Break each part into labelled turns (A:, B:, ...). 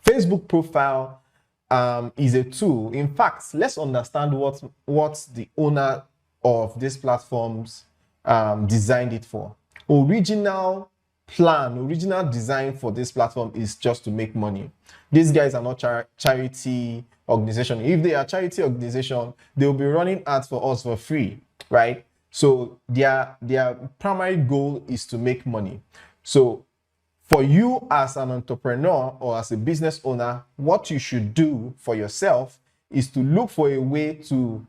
A: Facebook profile is a tool. In fact, let's understand what the owner of these platforms designed it for. Original design for this platform is just to make money. These guys are not charity organization. If they are charity organization, they will be running ads for us for free, right? So their primary goal is to make money. So for you as an entrepreneur or as a business owner, what you should do for yourself is to look for a way to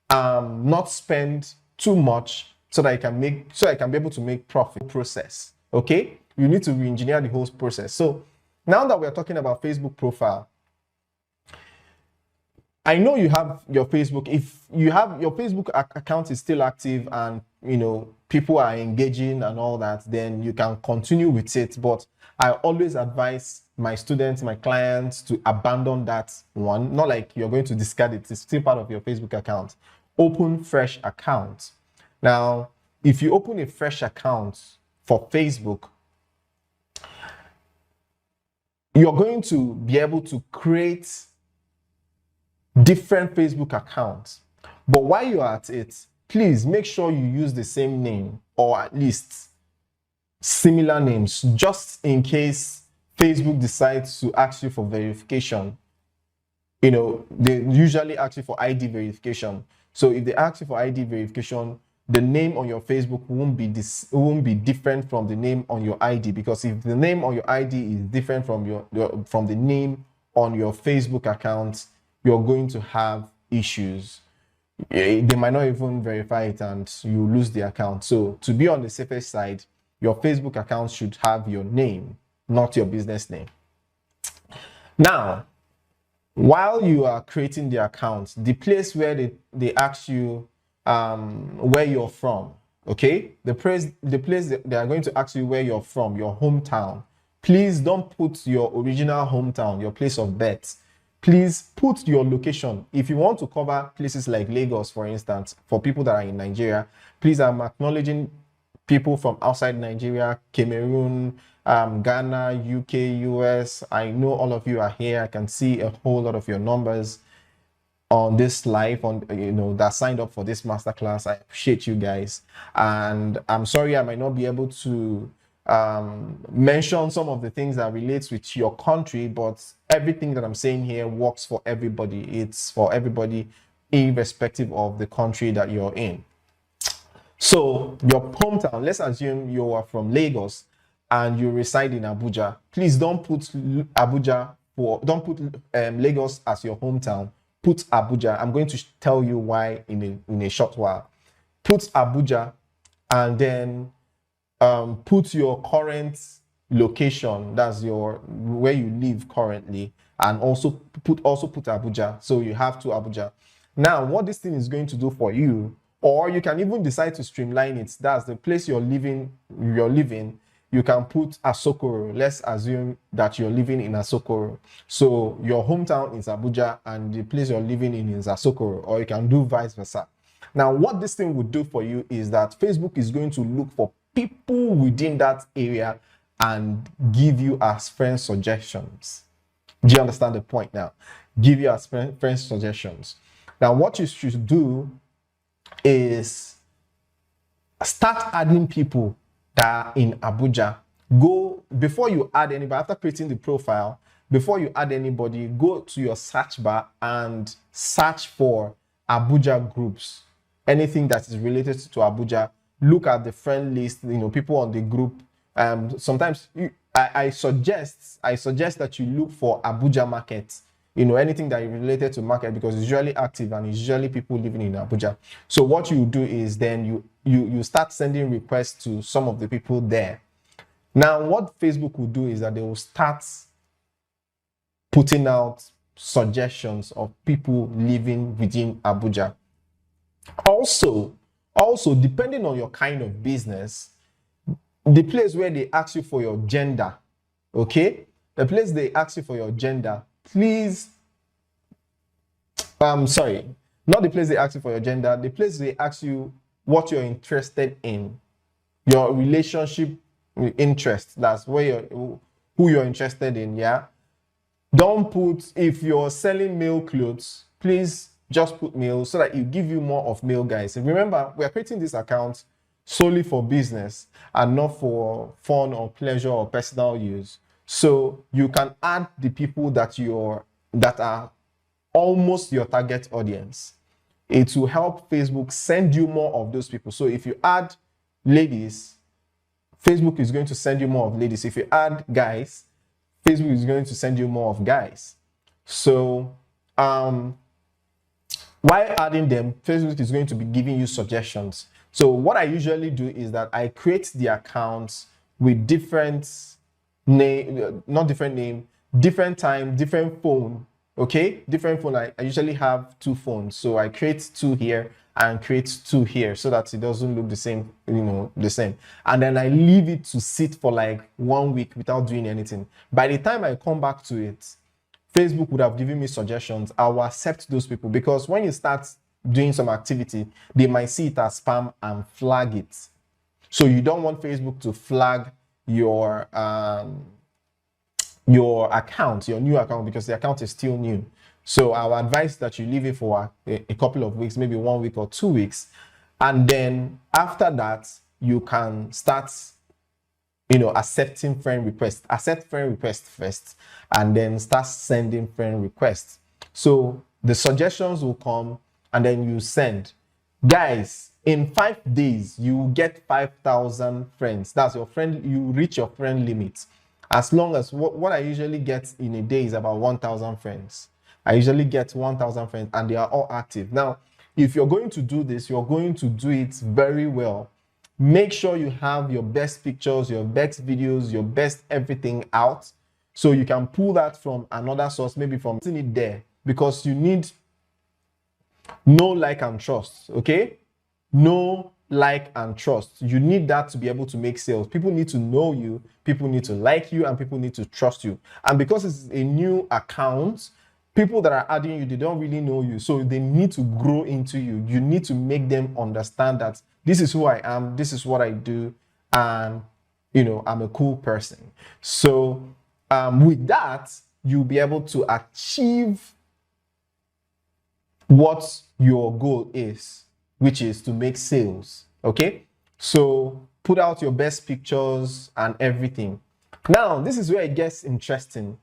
A: not spend too much so that I can be able to make profit process. Okay, you need to re-engineer the whole process. So now that we're talking about Facebook profile, I know you have your Facebook. If you have your Facebook account is still active and people are engaging and all that, then you can continue with it. But I always advise my students, my clients to abandon that one. Not like you're going to discard it. It's still part of your Facebook account. Open fresh account. Now, if you open a fresh account for Facebook, you're going to be able to create different Facebook accounts. But while you're at it, please make sure you use the same name or at least similar names, just in case Facebook decides to ask you for verification. They usually ask you for ID verification. So if they ask you for ID verification, the name on your Facebook won't be different from the name on your ID, because if the name on your ID is different from from the name on your Facebook account, you're going to have issues. They might not even verify it and you lose the account. So to be on the safest side, your Facebook account should have your name, not your business name. Now, while you are creating the account, the place where they ask you where you're from, okay? The place they are going to ask you where you're from, your hometown. Please don't put your original hometown, your place of birth. Please put your location. If you want to cover places like Lagos, for instance, for people that are in Nigeria, please, I'm acknowledging people from outside Nigeria, Cameroon, Ghana, UK, US. I know all of you are here. I can see a whole lot of your numbers on this live, that signed up for this masterclass. I appreciate you guys. And I'm sorry I might not be able to mention some of the things that relates with your country, but everything that I'm saying here works for everybody. It's for everybody, irrespective of the country that you're in. So your hometown, let's assume you are from Lagos and you reside in Abuja. Please don't put Lagos as your hometown. Put Abuja. I'm going to tell you why in a short while. Put Abuja and then put your current location, that's where you live currently, and also put Abuja. So you have two Abuja. Now, what this thing is going to do for you, or you can even decide to streamline it. That's the place you're living. You can put Asokoro. Let's assume that you're living in Asokoro. So your hometown is Abuja and the place you're living in is Asokoro, or you can do vice versa. Now, what this thing would do for you is that Facebook is going to look for people within that area and give you as friend suggestions. Do you understand the point now? Give you as friend suggestions. Now, what you should do is start adding people that are in Abuja. Before you add anybody, after creating the profile, before you add anybody, go to your search bar and search for Abuja groups. Anything that is related to Abuja, look at the friend list, people on the group. Sometimes I suggest that you look for Abuja market, anything that is related to market, because it's usually active and it's usually people living in Abuja. So what you do is then you start sending requests to some of the people there. Now, what Facebook will do is that they will start putting out suggestions of people living within Abuja. Also, depending on your kind of business, the place where they ask you for your gender, okay? The place they ask you for your gender, please, sorry, not the place they ask you for your gender, the place they ask you what you're interested in, your relationship interest, that's who you're interested in, yeah? Don't put, if you're selling male clothes, please just put male so that it give you more of male guys. And remember, we are creating this account solely for business and not for fun or pleasure or personal use. So you can add the people that are almost your target audience. It will help Facebook send you more of those people. So if you add ladies, Facebook is going to send you more of ladies. If you add guys, Facebook is going to send you more of guys. So while adding them, Facebook is going to be giving you suggestions. So what I usually do is that I create the accounts with different name, not different name, different time, different phone. Okay, different phone. I usually have 2 phones, so I create 2 here and create 2 here so that it doesn't look the same, the same. And then I leave it to sit for like 1 week without doing anything. By the time I come back to it, Facebook would have given me suggestions. I will accept those people, because when you start doing some activity, they might see it as spam and flag it. So you don't want Facebook to flag your account, your new account, because the account is still new. So I would advise that you leave it for a couple of weeks, maybe 1 week or 2 weeks. And then after that, you can start, accepting friend requests. Accept friend requests first, and then start sending friend requests. So the suggestions will come, and then you send. Guys, in 5 days, you will get 5,000 friends. That's your friend. You reach your friend limit. As long as what I usually get in a day is about 1,000 friends. I usually get 1,000 friends, and they are all active. Now, if you're going to do this, you're going to do it very well. Make sure you have your best pictures, your best videos, your best everything out, so you can pull that from another source, maybe from it there, because you need no like and trust. Okay, no like and trust. You need that to be able to make sales. People need to know you, people need to like you, and people need to trust you. And because it's a new account, people that are adding you, they don't really know you, so they need to grow into you. You need to make them understand that this is who I am, this is what I do, and I'm a cool person. So with that, you'll be able to achieve what your goal is, which is to make sales. Okay, so put out your best pictures and everything. Now, this is where it gets interesting.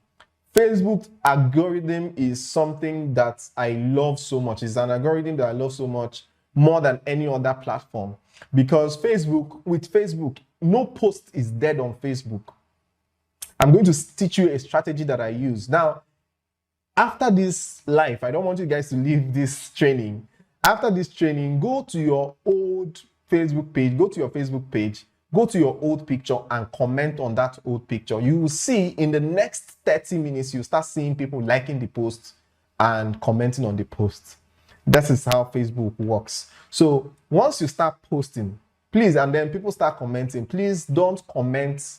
A: Facebook algorithm is something that I love so much. It's an algorithm that I love so much, more than any other platform, because with Facebook, no post is dead on Facebook. I'm going to teach you a strategy that I use. Now, after this live, I don't want you guys to leave this training. After this training, go to your old Facebook page, go to your Facebook page, go to your old picture and comment on that old picture. You will see in the next 30 minutes, you start seeing people liking the post and commenting on the post. That is how Facebook works. So once you start posting, please, and then people start commenting, please don't comment.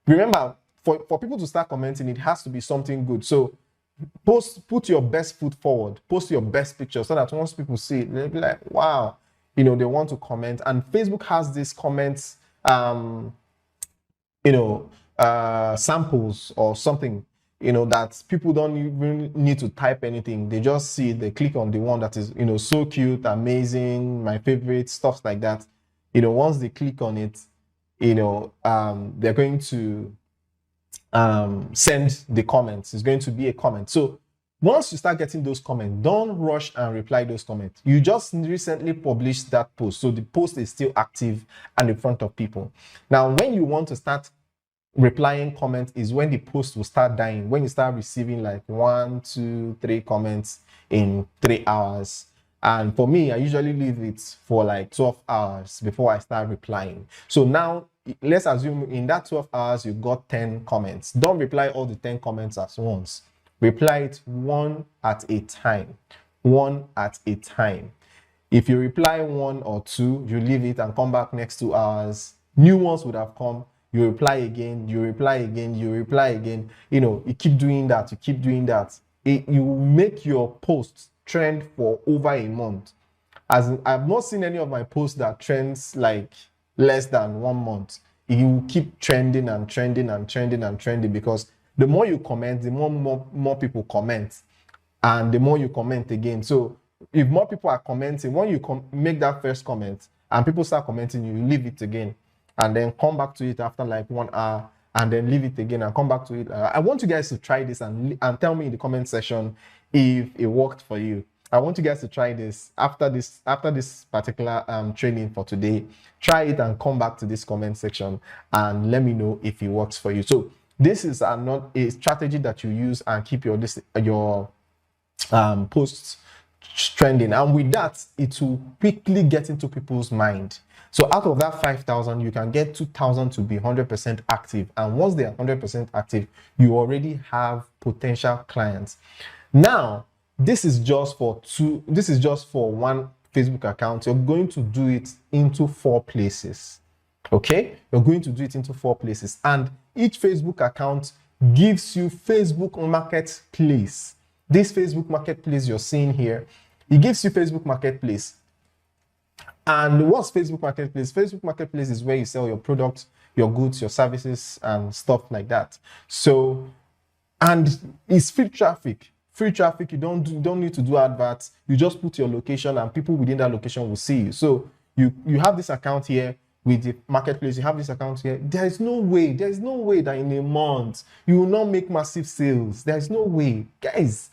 A: Remember, for people to start commenting, it has to be something good. So put your best foot forward, post your best picture, so that once people see it, they'll be like, wow, they want to comment. And Facebook has these comments, samples or something, that people don't even need to type anything. They just see it, they click on the one that is, so cute, amazing, my favorite, stuff like that. Once they click on it, they're going to send the comments. It's going to be a comment. So once you start getting those comments, don't rush and reply those comments. You just recently published that post, so the post is still active and in front of people. Now, when you want to start replying comments is when the post will start dying, when you start receiving like 1, 2, 3 comments in 3 hours. And for me, I usually leave it for like 12 hours before I start replying. So now, let's assume in that 12 hours, you got 10 comments. Don't reply all the 10 comments at once. Reply it one at a time. One at a time. If you reply 1 or 2, you leave it and come back next 2 hours. New ones would have come. You reply again, you reply again, you reply again. You keep doing that, you keep doing that. You make your posts trend for over a month. As in, I've not seen any of my posts that trends like less than 1 month. You keep trending and trending and trending and trending, because The more you comment, the more people comment, and the more you comment again. So if more people are commenting, when you make that first comment and people start commenting, you leave it again and then come back to it after like 1 hour and then leave it again and come back to it. I want you guys to try this and tell me in the comment section if it worked for you. I want you guys to try this after this particular training for today. Try it and come back to this comment section and let me know if it works for you. So this is not a strategy that you use and keep your posts trending, and with that it will quickly get into people's mind. So out of that 5,000, you can get 2,000 to be 100% active, and once they are 100% active, you already have potential clients. Now this is just for one Facebook account. You're going to do it into 4 places. Okay, you're going to do it into 4 places, and each Facebook account gives you Facebook Marketplace. This Facebook Marketplace you're seeing here, it gives you Facebook Marketplace. And what's Facebook Marketplace? Facebook Marketplace is where you sell your products, your goods, your services, and stuff like that. So, and it's free traffic. Free traffic. You don't need to do adverts. You just put your location, and people within that location will see you. So you have this account here with the marketplace. You have this account here. There is no way that in a month you will not make massive sales. There is no way, guys.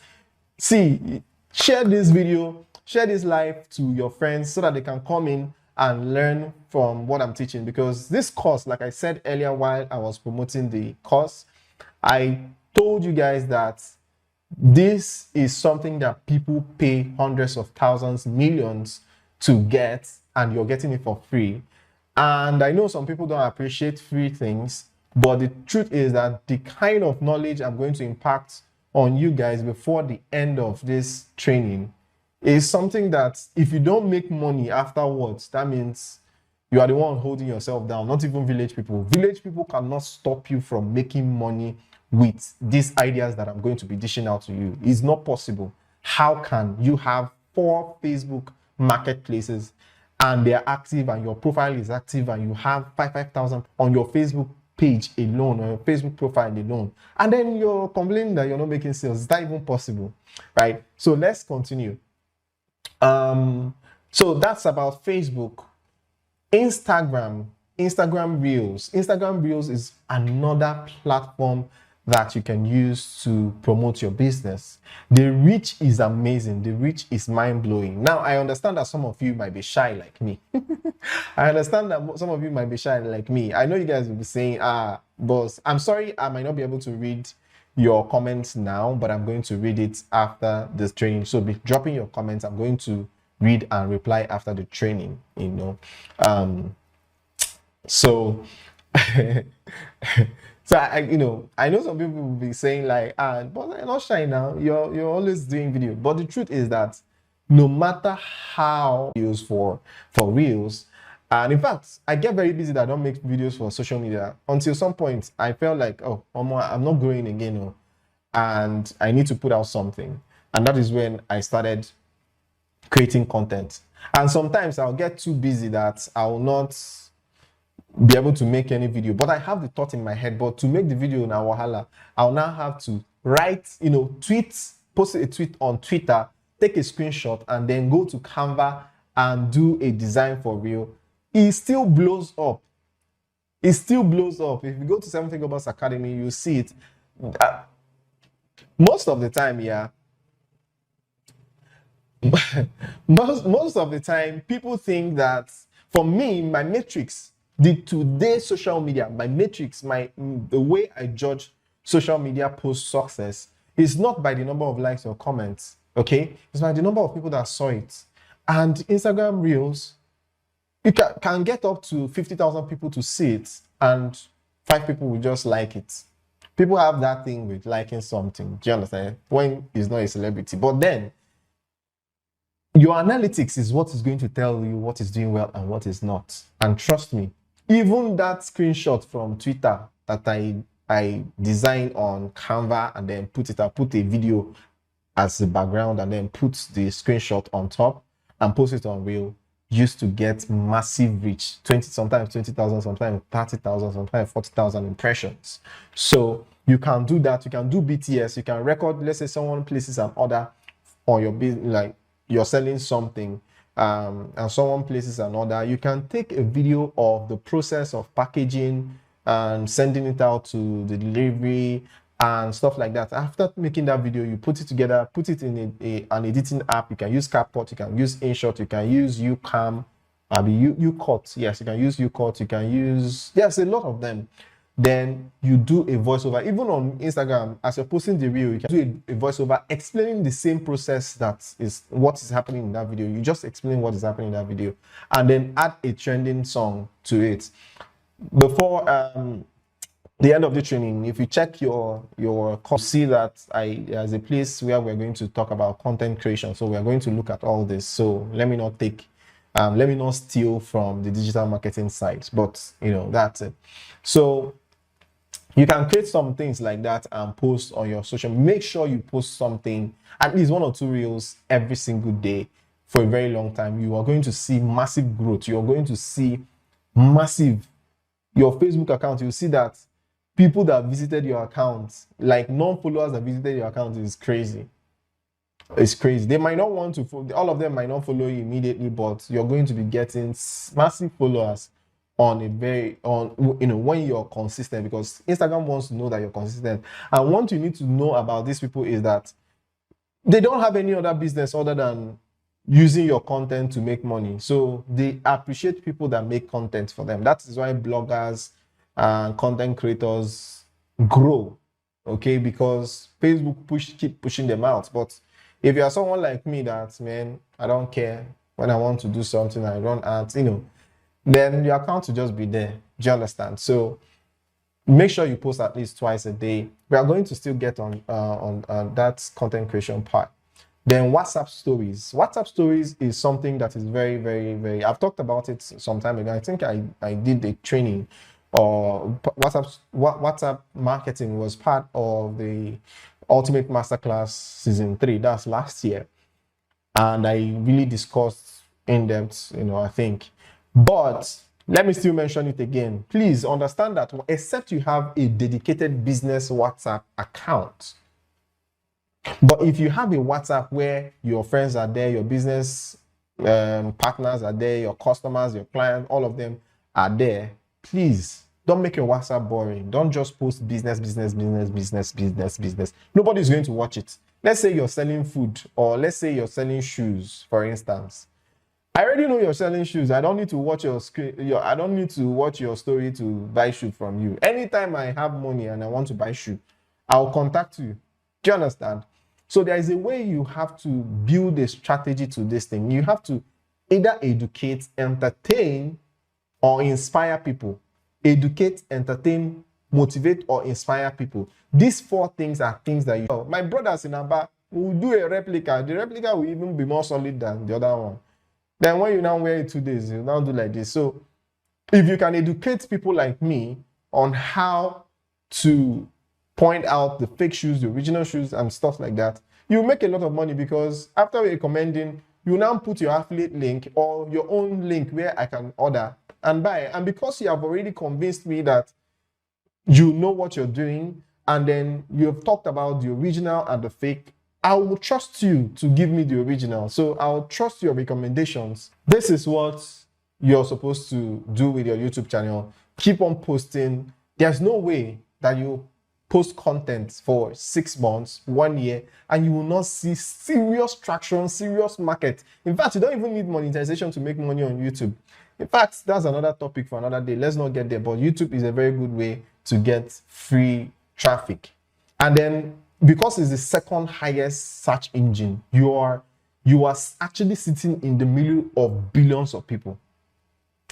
A: See, share this video, share this live to your friends so that they can come in and learn from what I'm teaching, because this course, like I said earlier while I was promoting the course, I told you guys that this is something that people pay hundreds of thousands, millions to get, and you're getting it for free. And I know some people don't appreciate free things, but the truth is that the kind of knowledge I'm going to impact on you guys before the end of this training is something that if you don't make money afterwards, that means you are the one holding yourself down, not even village people. Village people cannot stop you from making money with these ideas that I'm going to be dishing out to you. It's not possible. How can you have 4 Facebook marketplaces and they're active and your profile is active and you have 5,000 on your Facebook page alone, or your Facebook profile alone, and then you're complaining that you're not making sales? Is that even possible? Right? So let's continue. So that's about Facebook. Instagram Reels. Instagram Reels is another platform that you can use to promote your business. The reach is amazing. The reach is mind-blowing. Now, I understand that some of you might be shy like me. I understand that some of you might be shy like me. I know you guys will be saying, boss, I'm sorry, I might not be able to read your comments now, but I'm going to read it after this training. So be dropping your comments. I'm going to read and reply after the training, you know. So so I know some people will be saying like, but I'm not shy now. You're always doing video. But the truth is that no matter how use for reels, and in fact, I get very busy that I don't make videos for social media until some point I felt like, oh, I'm not growing again, and I need to put out something. And that is when I started creating content. And sometimes I'll get too busy that I will not be able to make any video, but I have the thought in my head. But to make the video in Wahala, I'll now have to write, post a tweet on Twitter, take a screenshot, and then go to Canva and do a design for real. It still blows up. It still blows up. If you go to 7 Figure Boss Academy, you see it. Most of the time, yeah. most of the time, people think that, for me, my metrics, today's social media, my metrics, the way I judge social media post success is not by the number of likes or comments, okay? It's by the number of people that saw it. And Instagram Reels, you can get up to 50,000 people to see it, and 5 people will just like it. People have that thing with liking something, do you understand? When it's not a celebrity. But then, your analytics is what is going to tell you what is doing well and what is not. And trust me, even that screenshot from Twitter that I designed on Canva and then put a video as a background and then put the screenshot on top and post it on Reel, used to get massive reach, sometimes 20,000, sometimes 30,000, sometimes 40,000 impressions. So You can do that. You can do BTS. You can record, let's say someone places an order on your business, like you're selling something, and someone places an order. You can take a video of the process of packaging and sending it out to the delivery and stuff like that. After making that video, you put it together, put it in an editing app. You can use CapCut, you can use InShot, you can use UCam, UCut. Yes, you can use UCut, you can use, yes, a lot of them. Then you do a voiceover. Even on Instagram, as you're posting the reel, you can do a voiceover explaining the same process that is what is happening in that video. You just explain what is happening in that video and then add a trending song to it. Before the end of the training, if you check your course, see that there's a place where we're going to talk about content creation. So we're going to look at all this. So let me not steal from the digital marketing side, but you know, that's it. So you can create some things like that and post on your social. Make sure you post something, at least 1 or 2 reels every single day for a very long time. You are going to see massive growth. You're going to see massive, your Facebook account, you'll see that people that visited your account, like non-followers that visited your account, is crazy. It's crazy. They might not want to follow, all of them might not follow you immediately, but you're going to be getting massive followers on when you're consistent, because Instagram wants to know that you're consistent. And what you need to know about these people is that they don't have any other business other than using your content to make money. So they appreciate people that make content for them. That is why bloggers and content creators grow, okay? Because Facebook keep pushing them out. But if you are someone like me that, man, I don't care, when I want to do something, I run ads, then your account will just be there. Do you understand? So make sure you post at least twice a day. We are going to still get on that content creation part. Then WhatsApp stories. WhatsApp stories is something that is very, very, very, I've talked about it some time ago. I think I did a training, or WhatsApp marketing was part of the Ultimate Masterclass Season 3. That's last year. And I really discussed in depth, I think. But let me still mention it again. Please understand that except you have a dedicated business WhatsApp account, but if you have a WhatsApp where your friends are there, your business partners are there, your customers, your clients, all of them are there, please don't make your WhatsApp boring. Don't just post business. Nobody's going to watch it. Let's say you're selling food, or let's say you're selling shoes, for instance. I already know you're selling shoes. I don't need to watch your screen. I don't need to watch your story to buy shoe from you. Anytime I have money and I want to buy shoe, I'll contact you. Do you understand? So there is a way you have to build a strategy to this thing. You have to either educate, entertain, or inspire people. Educate, entertain, motivate, or inspire people. These 4 things are things that you... My brothers in Aba will do a replica. The replica will even be more solid than the other one. Then when you now wear it 2 days, you now do like this. So if you can educate people like me on how to point out the fake shoes, the original shoes, and stuff like that, you make a lot of money, because after recommending, you now put your affiliate link or your own link where I can order and buy. And because you have already convinced me that you know what you're doing, and then you've talked about the original and the fake, I will trust you to give me the original. So I'll trust your recommendations. This is what you're supposed to do with your YouTube channel. Keep on posting. There's no way that you post content for 6 months, 1 year, and you will not see serious traction, serious market. In fact, you don't even need monetization to make money on YouTube. In fact, that's another topic for another day. Let's not get there, but YouTube is a very good way to get free traffic. And then, because it's the second highest search engine, you are actually sitting in the middle of billions of people.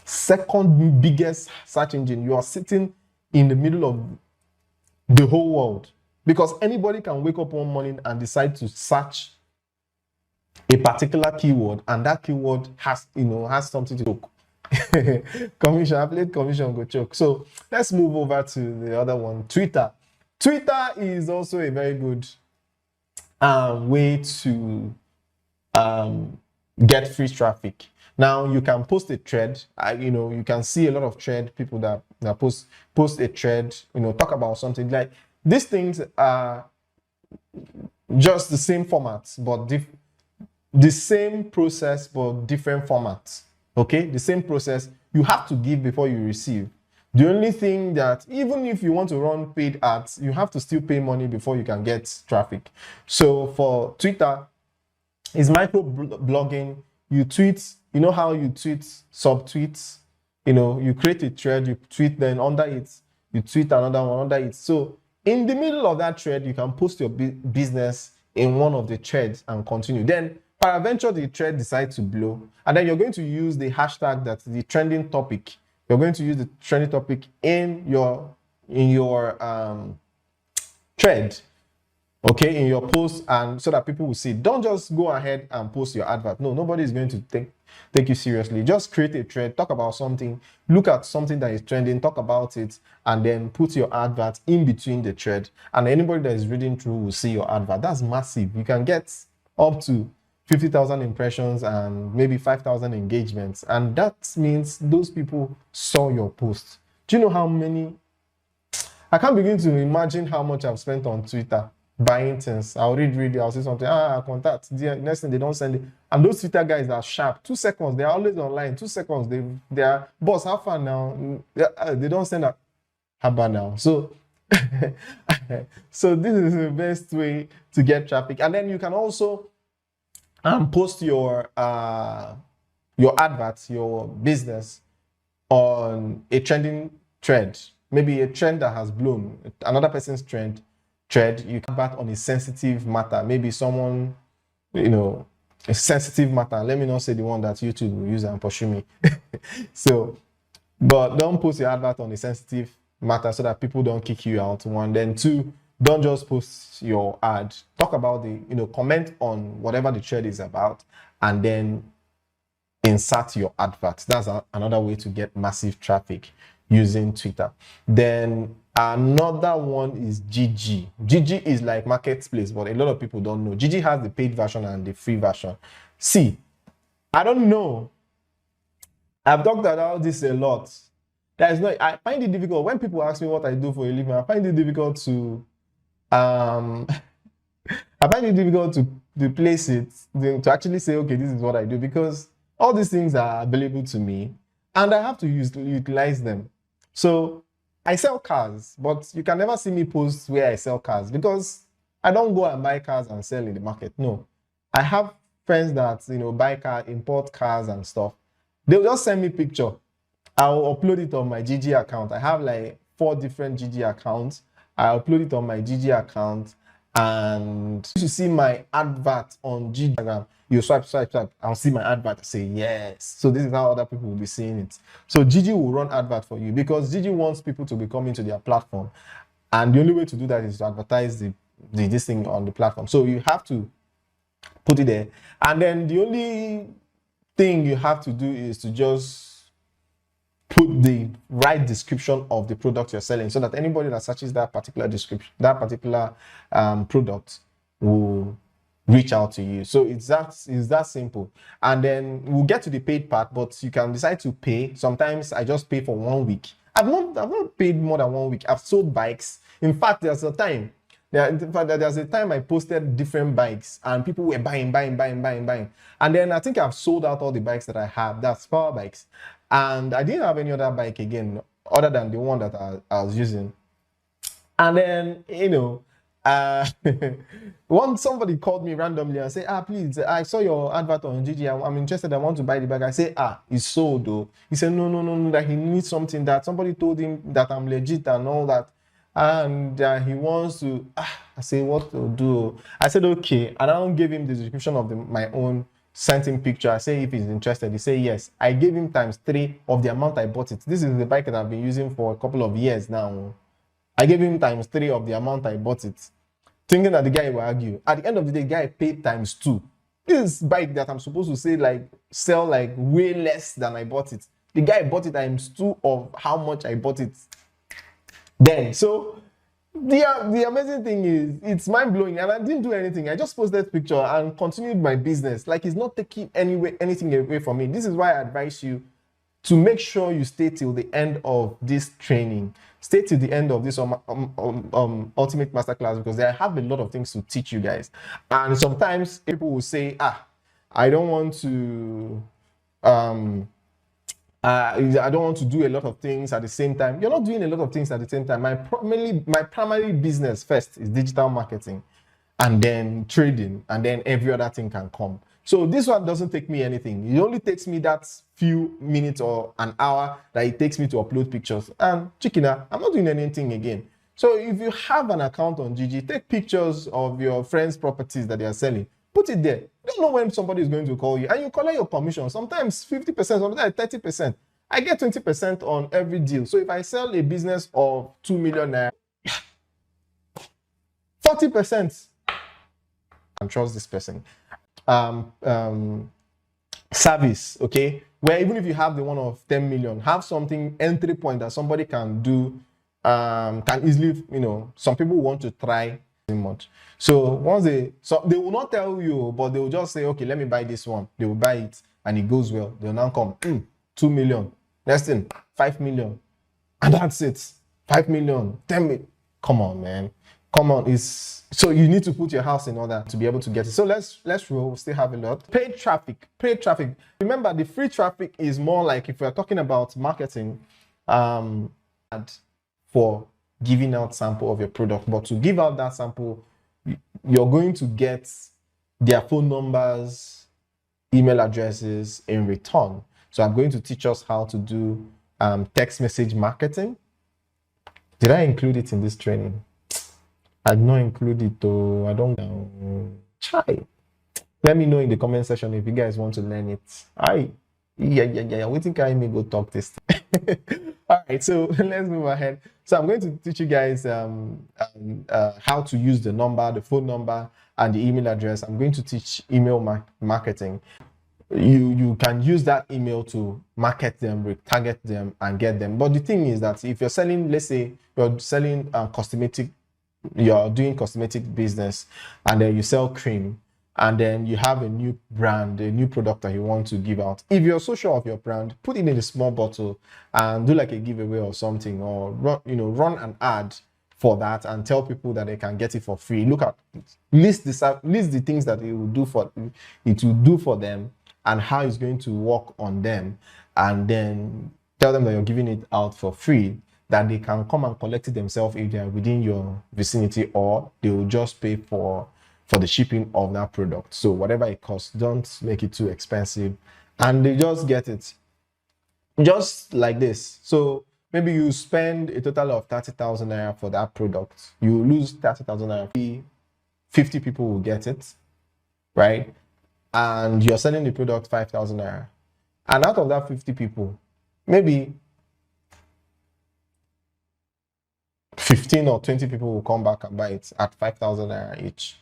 A: Second biggest search engine, you are sitting in the middle of the whole world, because anybody can wake up one morning and decide to search a particular keyword, and that keyword has something to choke. Commission, affiliate commission go choke. So let's move over to the other one, Twitter. Twitter is also a very good way to get free traffic. Now you can post a thread. You can see a lot of thread people that post a thread. Talk about something like these things are just the same format, but the same process, but different formats. Okay, the same process. You have to give before you receive. The only thing that, even if you want to run paid ads, you have to still pay money before you can get traffic. So for Twitter, it's micro blogging. You tweet, you know how you tweet subtweets? You know, you create a thread, you tweet, then under it, you tweet another one under it. So in the middle of that thread, you can post your business in one of the threads and continue. Then peradventure the thread decides to blow, and then you're going to use the hashtag that's the trending topic. You're going to use the trending topic in your thread, okay, in your post, and so that people will see. Don't just go ahead and post your advert. No, nobody is going to take you seriously. Just create a thread, talk about something, look at something that is trending, talk about it, and then put your advert in between the thread, and anybody that is reading through will see your advert. That's massive. You can get up to 50,000 impressions and maybe 5,000 engagements, and that means those people saw your post. Do you know how many? I can't begin to imagine how much I've spent on Twitter buying things. I'll read, I'll say something, contact. The next thing, they don't send it. And those Twitter guys are sharp. 2 seconds, they're always online. 2 seconds, they are, boss, how far now? They don't send that. How about now? So, so this is the best way to get traffic. And then you can also post your adverts, your business on a trending thread. Maybe a trend that has blown, another person's thread. You can advert on a sensitive matter. Maybe someone, you know, a sensitive matter. Let me not say the one that YouTube will use and pursue me. So, but don't post your advert on a sensitive matter so that people don't kick you out. 1, then 2, don't just post your ad. Talk about comment on whatever the thread is about, and then insert your advert. That's another way to get massive traffic using Twitter. Then another one is GG. GG is like marketplace, but a lot of people don't know. GG has the paid version and the free version. See, I don't know. I've talked about this a lot. I find it difficult when people ask me what I do for a living. I find it difficult to to place it, to actually say, okay, this is what I do, because all these things are available to me and I have to utilize them. So I sell cars, but you can never see me post where I sell cars, because I don't go and buy cars and sell in the market. No, I have friends that buy cars, import cars and stuff. They'll just send me picture. I'll upload it on my GG account. I have like 4 different GG accounts. I upload it on my GG account, and you see my advert on GG. You swipe, I'll see my advert, say yes. So this is how other people will be seeing it. So GG will run advert for you, because GG wants people to be coming to their platform, and the only way to do that is to advertise this thing on the platform. So you have to put it there, and then the only thing you have to do is to just put the right description of the product you're selling, so that anybody that searches that particular description, that particular product, will reach out to you. So it's that simple. And then we'll get to the paid part, but you can decide to pay. Sometimes I just pay for 1 week. I've not paid more than 1 week. I've sold bikes. In fact, there's a time I posted different bikes and people were buying. And then I think I've sold out all the bikes that I have. That's power bikes. And I didn't have any other bike again other than the one that I was using. And then, once somebody called me randomly and said, please, I saw your advert on GG. I'm interested. I want to buy the bike. I say, it's sold though. He said, no, that he needs something, that somebody told him that I'm legit and all that. And he wants to, I say, what to do? I said, okay. And I don't give him the description of my own, sent him picture. I say if he's interested. He say yes. I gave him ×3 of the amount I bought it. This is the bike that I've been using for a couple of years now. I gave him ×3 of the amount I bought it, thinking that the guy will argue. At the end of the day, the guy paid ×2. This bike that I'm supposed to say sell way less than I bought it. The guy bought it ×2 of how much I bought it then. So the amazing thing is, it's mind-blowing, and I didn't do anything. I just posted picture and continued my business. It's not taking anything away from me. This is why I advise you to make sure you stay till the end of this training. Stay till the end of this Ultimate Masterclass, because I have a lot of things to teach you guys. And sometimes people will say, I don't want to I don't want to do a lot of things at the same time. You're not doing a lot of things at the same time. My primary business first is digital marketing, and then trading, and then every other thing can come. So this one doesn't take me anything. It only takes me that few minutes or an hour that it takes me to upload pictures. And chickena, I'm not doing anything again. So if you have an account on Gigi, take pictures of your friends' properties that they are selling. Put it there. You don't know when somebody is going to call you, and you collect your commission. Sometimes 50%, sometimes 30%. I get 20% on every deal. So if I sell a business of 2 million naira, 40%. And trust this person. Service, okay, where even if you have the one of 10 million, have something entry point that somebody can do, can easily, some people want to try much. So once they will not tell you, but they will just say, okay, let me buy this one. They will buy it and it goes well. They'll now come 2 million, next thing 5 million, and that's it. 5 million, 10 million. Come on, man. Come on. So you need to put your house in order to be able to get it. So let's roll. We still have a lot. Paid traffic. Remember, the free traffic is more like, if we're talking about marketing, for giving out sample of your product. But to give out that sample, you're going to get their phone numbers, email addresses in return. So I'm going to teach us how to do text message marketing. Did I include it in this training? I did not include it, though. I don't know. Try. Let me know in the comment section if you guys want to learn it. Yeah. We think I may go talk this. All right, so let's move ahead. So I'm going to teach you guys how to use the number, the phone number, and the email address. I'm going to teach email marketing. You can use that email to market them, retarget them, and get them. But the thing is that if you're selling, let's say you're selling cosmetic, you're doing cosmetic business, and then you sell cream, and then you have a new brand, a new product that you want to give out. If you're so sure of your brand, put it in a small bottle and do like a giveaway or something, or run an ad for that and tell people that they can get it for free. Look at list the things that it will do for them and how it's going to work on them, and then tell them that you're giving it out for free, that they can come and collect it themselves if they are within your vicinity, or they will just pay for the shipping of that product. So whatever it costs, don't make it too expensive, and they just get it just like this. So maybe you spend a total of 30,000 naira for that product, you lose 30,000 naira, 50 people will get it, right? And you're selling the product 5,000 naira, and out of that 50 people, maybe 15 or 20 people will come back and buy it at 5,000 naira each.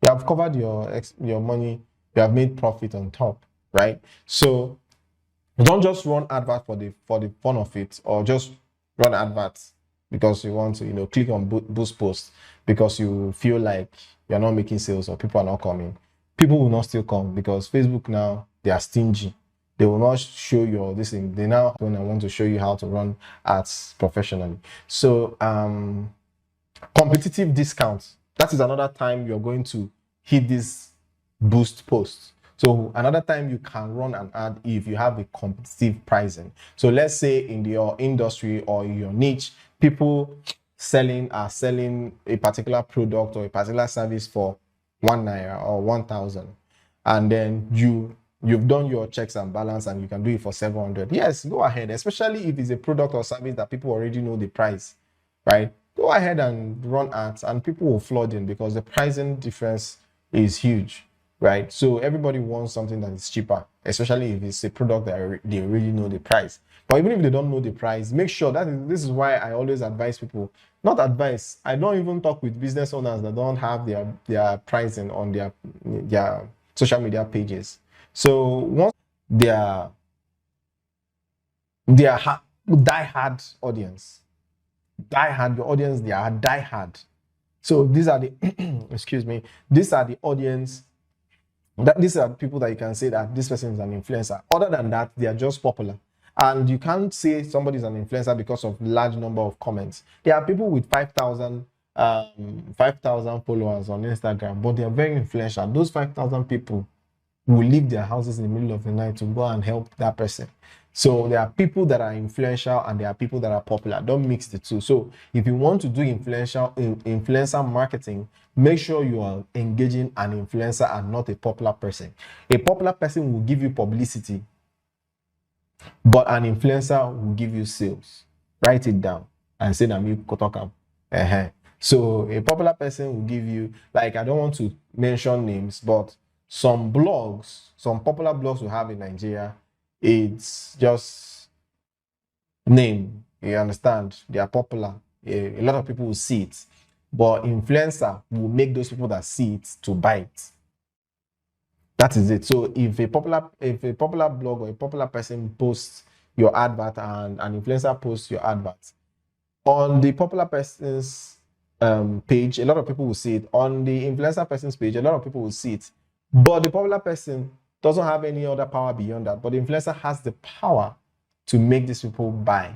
A: You have covered your money, you have made profit on top, right? So don't just run advert for the fun of it, or just run adverts because you want to click on boost post because you feel like you're not making sales or people are not coming. People will not still come, because Facebook now, they are stingy. They will not show you this thing. They now want to show you how to run ads professionally. So competitive discounts. That is another time you're going to hit this boost post. So another time you can run an ad if you have a competitive pricing. So let's say in your industry or your niche, people are selling a particular product or a particular service for 1 naira or 1,000, and then you've done your checks and balance and you can do it for 700. Yes, go ahead, especially if it's a product or service that people already know the price, right? Go ahead and run ads and people will flood in, because the pricing difference is huge, right? So everybody wants something that is cheaper, especially if it's a product that they already know the price. But even if they don't know the price, make sure this is why I always advise people, not advise, I don't even talk with business owners that don't have their pricing on their social media pages. So once they are die-hard audience, your audience, they are die-hard. So these are the excuse me, these are the audience, these are people that you can say that this person is an influencer. Other than that, they are just popular. And you can't say somebody's an influencer because of large number of comments. There are people with 5,000 followers on Instagram, but they are very influential. Those 5,000 people will leave their houses in the middle of the night to go and help that person. So there are people that are influential and there are people that are popular. Don't mix the two. So if you want to do influencer marketing, make sure you are engaging an influencer and not a popular person. A popular person will give you publicity, but an influencer will give you sales. Write it down and say that you talk. So a popular person will give you, like, I don't want to mention names, but some blogs, some popular blogs we have in Nigeria, it's just name. You understand? They are popular. A lot of people will see it. But influencer will make those people that see it to buy it. That is it. So if a popular blog or a popular person posts your advert and an influencer posts your advert, on the popular person's page, a lot of people will see it. On the influencer person's page, a lot of people will see it. But the popular person doesn't have any other power beyond that. But the influencer has the power to make these people buy.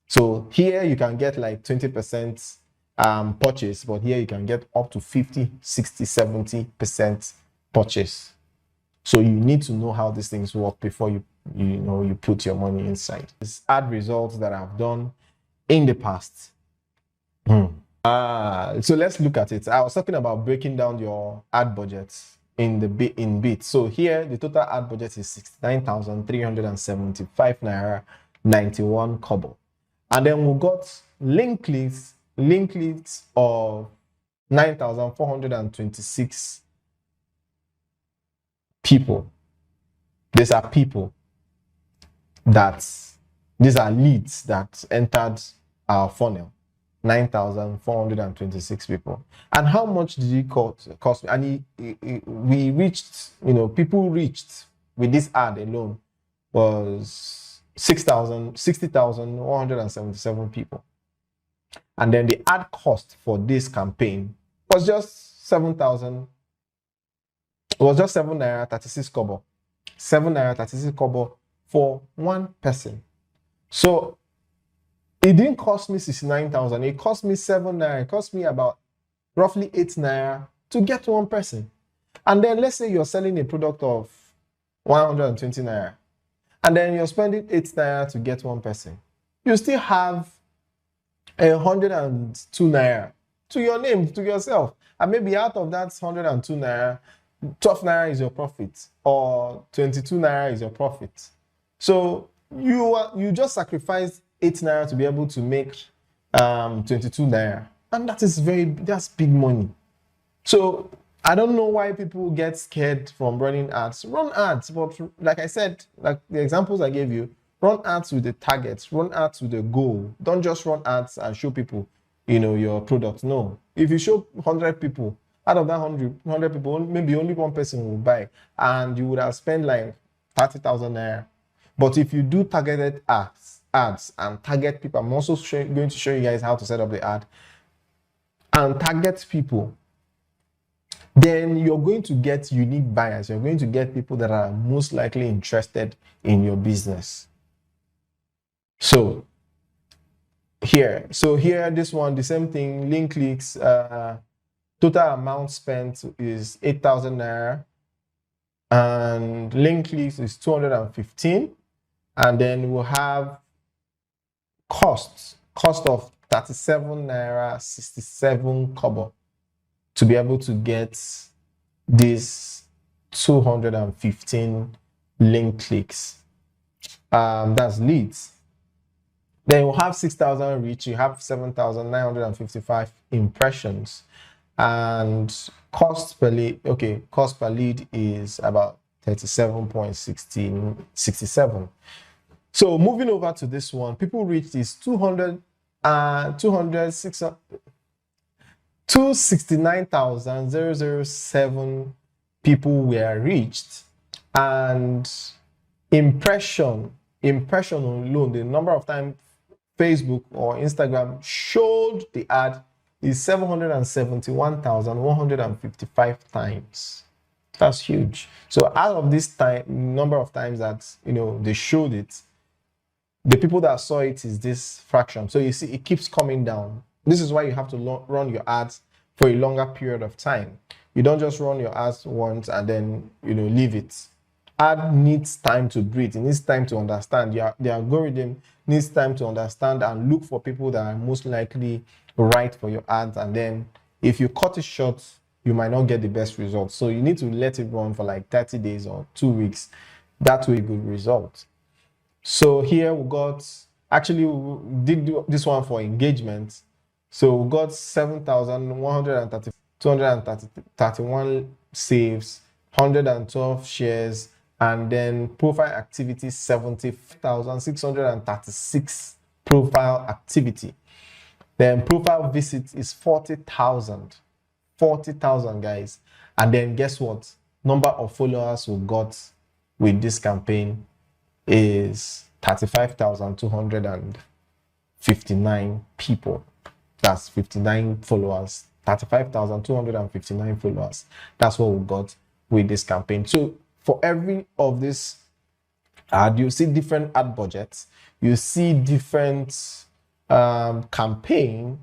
A: So here you can get like 20% purchase, but here you can get up to 50, 60, 70% purchase. So you need to know how these things work before you put your money inside. These ad results that I've done in the past. So let's look at it. I was talking about breaking down your ad budgets in bits. So here the total ad budget is 69,375 naira 91 kobo. And then we got link clicks of 9,426 people. These are these are leads that entered our funnel. 9,426 people. And how much did it cost me? And we reached, people reached with this ad alone was 60,177 people. And then the ad cost for this campaign was just 7,000. It was just 7 naira 36 kobo. 7 naira 36 kobo for one person. So it didn't cost me 69,000. It cost me 7 naira. It cost me about roughly 8 naira to get one person. And then let's say you're selling a product of 120 naira. And then you're spending 8 naira to get one person. You still have 102 naira to your name, to yourself. And maybe out of that 102 naira, 12 naira is your profit, or 22 naira is your profit. So you just sacrificed 8 naira to be able to make 22 naira. And that's big money. So I don't know why people get scared from running ads. Run ads, but like I said, like the examples I gave you, run ads with the targets, run ads with the goal. Don't just run ads and show people, your product. No. If you show 100 people, out of that 100 people, maybe only one person will buy, and you would have spent like 30,000 naira. But if you do targeted ads and target people, I'm also going to show you guys how to set up the ad and target people, then you're going to get unique buyers. You're going to get people that are most likely interested in your business. So here, this one, the same thing, link clicks, total amount spent is 8,000 naira, and link clicks is 215, and then we'll have cost of 37 naira 67 kobo to be able to get this 215 link clicks. That's leads. Then we'll have 6,000 reach. You have 7,955 impressions, and cost per lead. Okay, cost per lead is about 37.67. So moving over to this one, people reached this 269,007 people were reached, and impression alone, the number of times Facebook or Instagram showed the ad is 771,155 times. That's huge. So out of this number of times that they showed it, The people that saw it is this fraction. So you see, it keeps coming down. This is why you have to run your ads for a longer period of time. You don't just run your ads once and then, leave it. Ad needs time to breathe. It needs time to understand. The algorithm needs time to understand and look for people that are most likely right for your ads. And then if you cut it short, you might not get the best results. So you need to let it run for like 30 days or 2 weeks. That way, good result. So here we got, actually we did this one for engagement. So we got 7,131 saves, 112 shares, and then profile activity 70,636 profile activity. Then profile visit is 40,000. 40,000, guys. And then guess what? Number of followers we got with this campaign is 35,259 people. That's 59 followers. 35,259 followers. That's what we got with this campaign. So for every of this ad, you see different ad budgets. You see different campaign,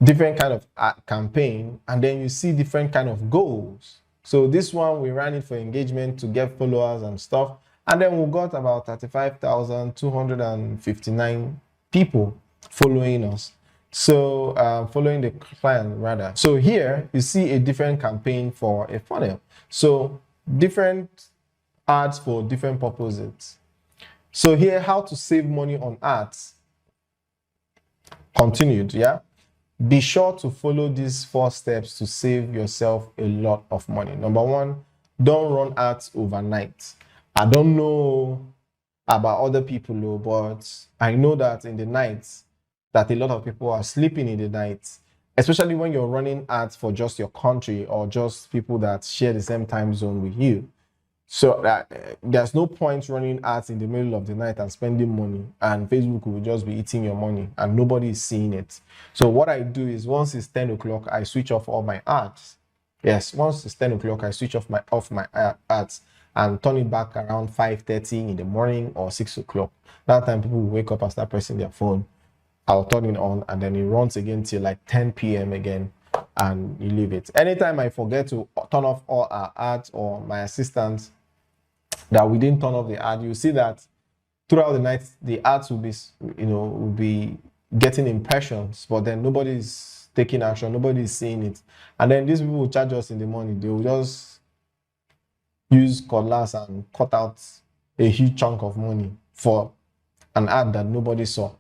A: different kind of ad campaign, and then you see different kind of goals. So this one, we ran it for engagement to get followers and stuff. And then we got about 35,259 people following us. So following the client rather. So here you see a different campaign for a funnel. So different ads for different purposes. So here, how to save money on ads. Continued, yeah. Be sure to follow these 4 steps to save yourself a lot of money. Number 1, don't run ads overnight. I don't know about other people, though, but I know that in the night, that a lot of people are sleeping in the night, especially when you're running ads for just your country or just people that share the same time zone with you. So there's no point running ads in the middle of the night and spending money, and Facebook will just be eating your money and nobody is seeing it. So what I do is, once it's 10 o'clock, I switch off all my ads. Yes, once it's 10 o'clock, I switch off my ads and turn it back around 5:30 in the morning or 6 o'clock. That time people will wake up and start pressing their phone. I'll turn it on and then it runs again till like 10 p.m. again, and you leave it. Anytime I forget to turn off all our ads, or my assistants that we didn't turn off the ad, you see that throughout the night the ads will be getting impressions, but then nobody's taking action, nobody's seeing it. And then these people will charge us in the morning. They will just use cutlass and cut out a huge chunk of money for an ad that nobody saw.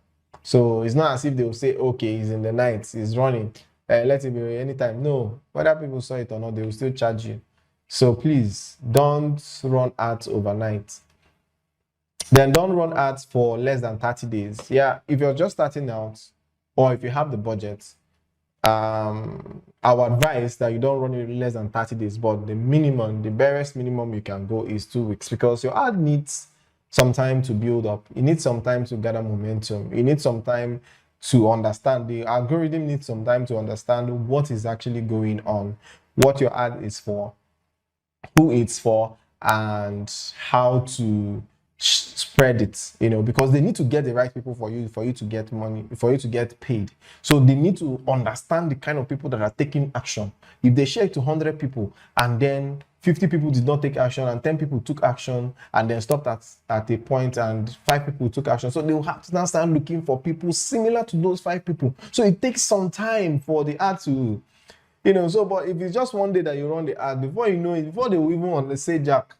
A: So it's not as if they will say, okay, it's in the night, it's running, let it be anytime. No, whether people saw it or not, they will still charge you. So please don't run ads overnight. Then don't run ads for less than 30 days. Yeah, if you're just starting out, or if you have the budget, our advice that you don't run it less than 30 days, but the barest minimum you can go is 2 weeks, because your ad needs some time to build up. It needs some time to gather momentum. It needs some time to understand. The algorithm needs some time to understand what is actually going on, what your ad is for, who it's for, and how to spread it, because they need to get the right people for you to get money, for you to get paid. So they need to understand the kind of people that are taking action. If they share it to 100 people and then 50 people did not take action and 10 people took action and then stopped at a point and 5 people took action, so they will have to now start looking for people similar to those 5 people. So it takes some time for the ad to, but if it's just one day that you run the ad, before you know it, before they will even want to say jack,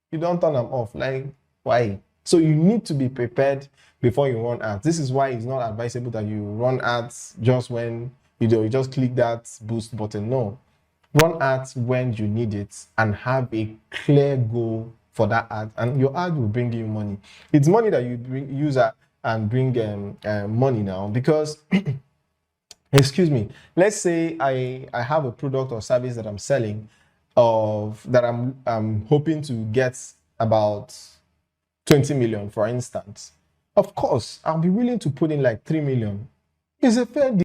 A: you don't turn them off. Like, why? So you need to be prepared before you run ads. This is why it's not advisable that you run ads just when you just click that boost button. No, run ads when you need it and have a clear goal for that ad, and your ad will bring you money. It's money that you use and bring money now, because excuse me, let's say I have a product or service that I'm selling, that I'm hoping to get about 20 million, for instance. Of course, I'll be willing to put in like 3 million. It's a fair deal.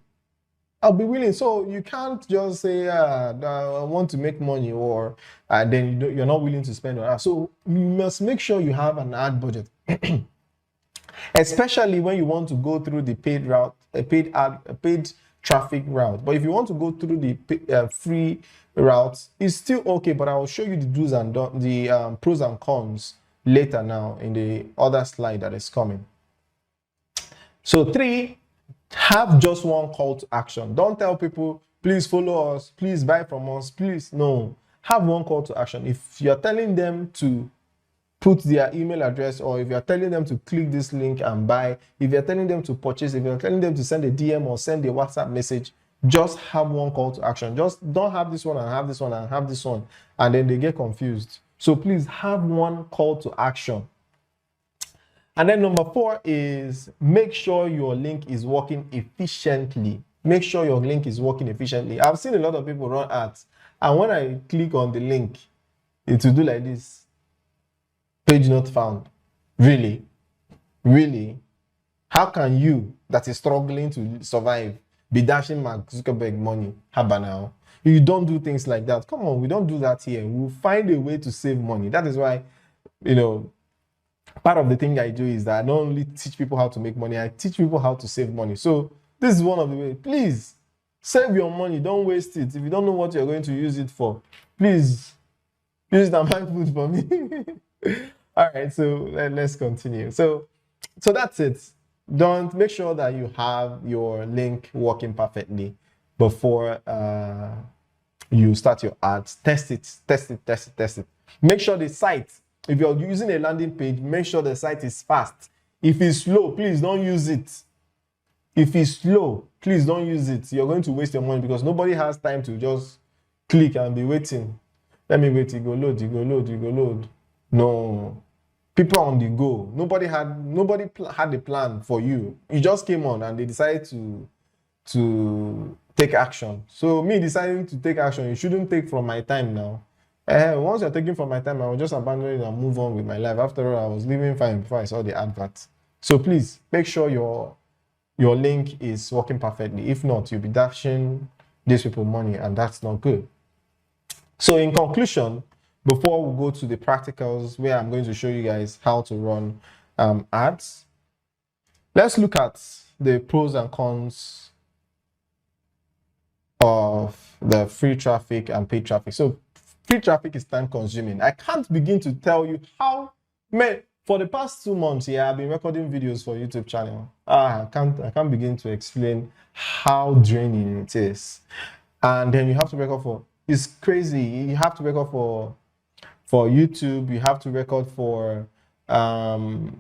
A: I'll be willing. So you can't just say, I want to make money, or then you're not willing to spend on that. So you must make sure you have an ad budget. especially when you want to go through the paid route, a paid traffic route. But if you want to go through the free route, it's still okay. But I will show you the do's and the pros and cons later now in the other slide that is coming. So 3, have just one call to action. Don't tell people, please follow us, please buy from us, please. No, have one call to action. If you're telling them to put their email address, or if you're telling them to click this link and buy, if you're telling them to purchase, if you're telling them to send a DM or send a WhatsApp message, just have one call to action. Just don't have this one and have this one and have this one, and then they get confused. So please have one call to action. And then number 4 is make sure your link is working efficiently. Make sure your link is working efficiently. I've seen a lot of people run ads, and when I click on the link, it will do like this. Page not found. Really? Really? How can you, that is struggling to survive, be dashing Mark Zuckerberg money? How about now? You don't do things like that. Come on, we don't do that here. We'll find a way to save money. That is why, part of the thing I do is that I don't only teach people how to make money, I teach people how to save money. So this is one of the ways. Please save your money. Don't waste it. If you don't know what you're going to use it for, please use it and buy food for me. All right, so let's continue. So that's it. Don't make sure that you have your link working perfectly before you start your ads. Test it. Make sure the site, if you're using a landing page, make sure the site is fast. If it's slow, please don't use it. If it's slow, please don't use it. You're going to waste your money because nobody has time to just click and be waiting. Let me wait, you go load. No. People on the go. Nobody had a plan for you. You just came on and they decided to take action. So me deciding to take action, you shouldn't take from my time now. Once you're taking from my time, I will just abandon it and move on with my life. After all, I was living fine before I saw the advert. So please make sure your link is working perfectly. If not, you'll be dashing these people money, and that's not good. So in conclusion, before we go to the practicals where I'm going to show you guys how to run ads, let's look at the pros and cons of the free traffic and paid traffic. So free traffic is time consuming. I can't begin to tell you how many. For the past 2 months, I've been recording videos for YouTube channel. I can't begin to explain how draining it is. And then you have to record for, it's crazy. You have to record for YouTube. You have to record for YouTube.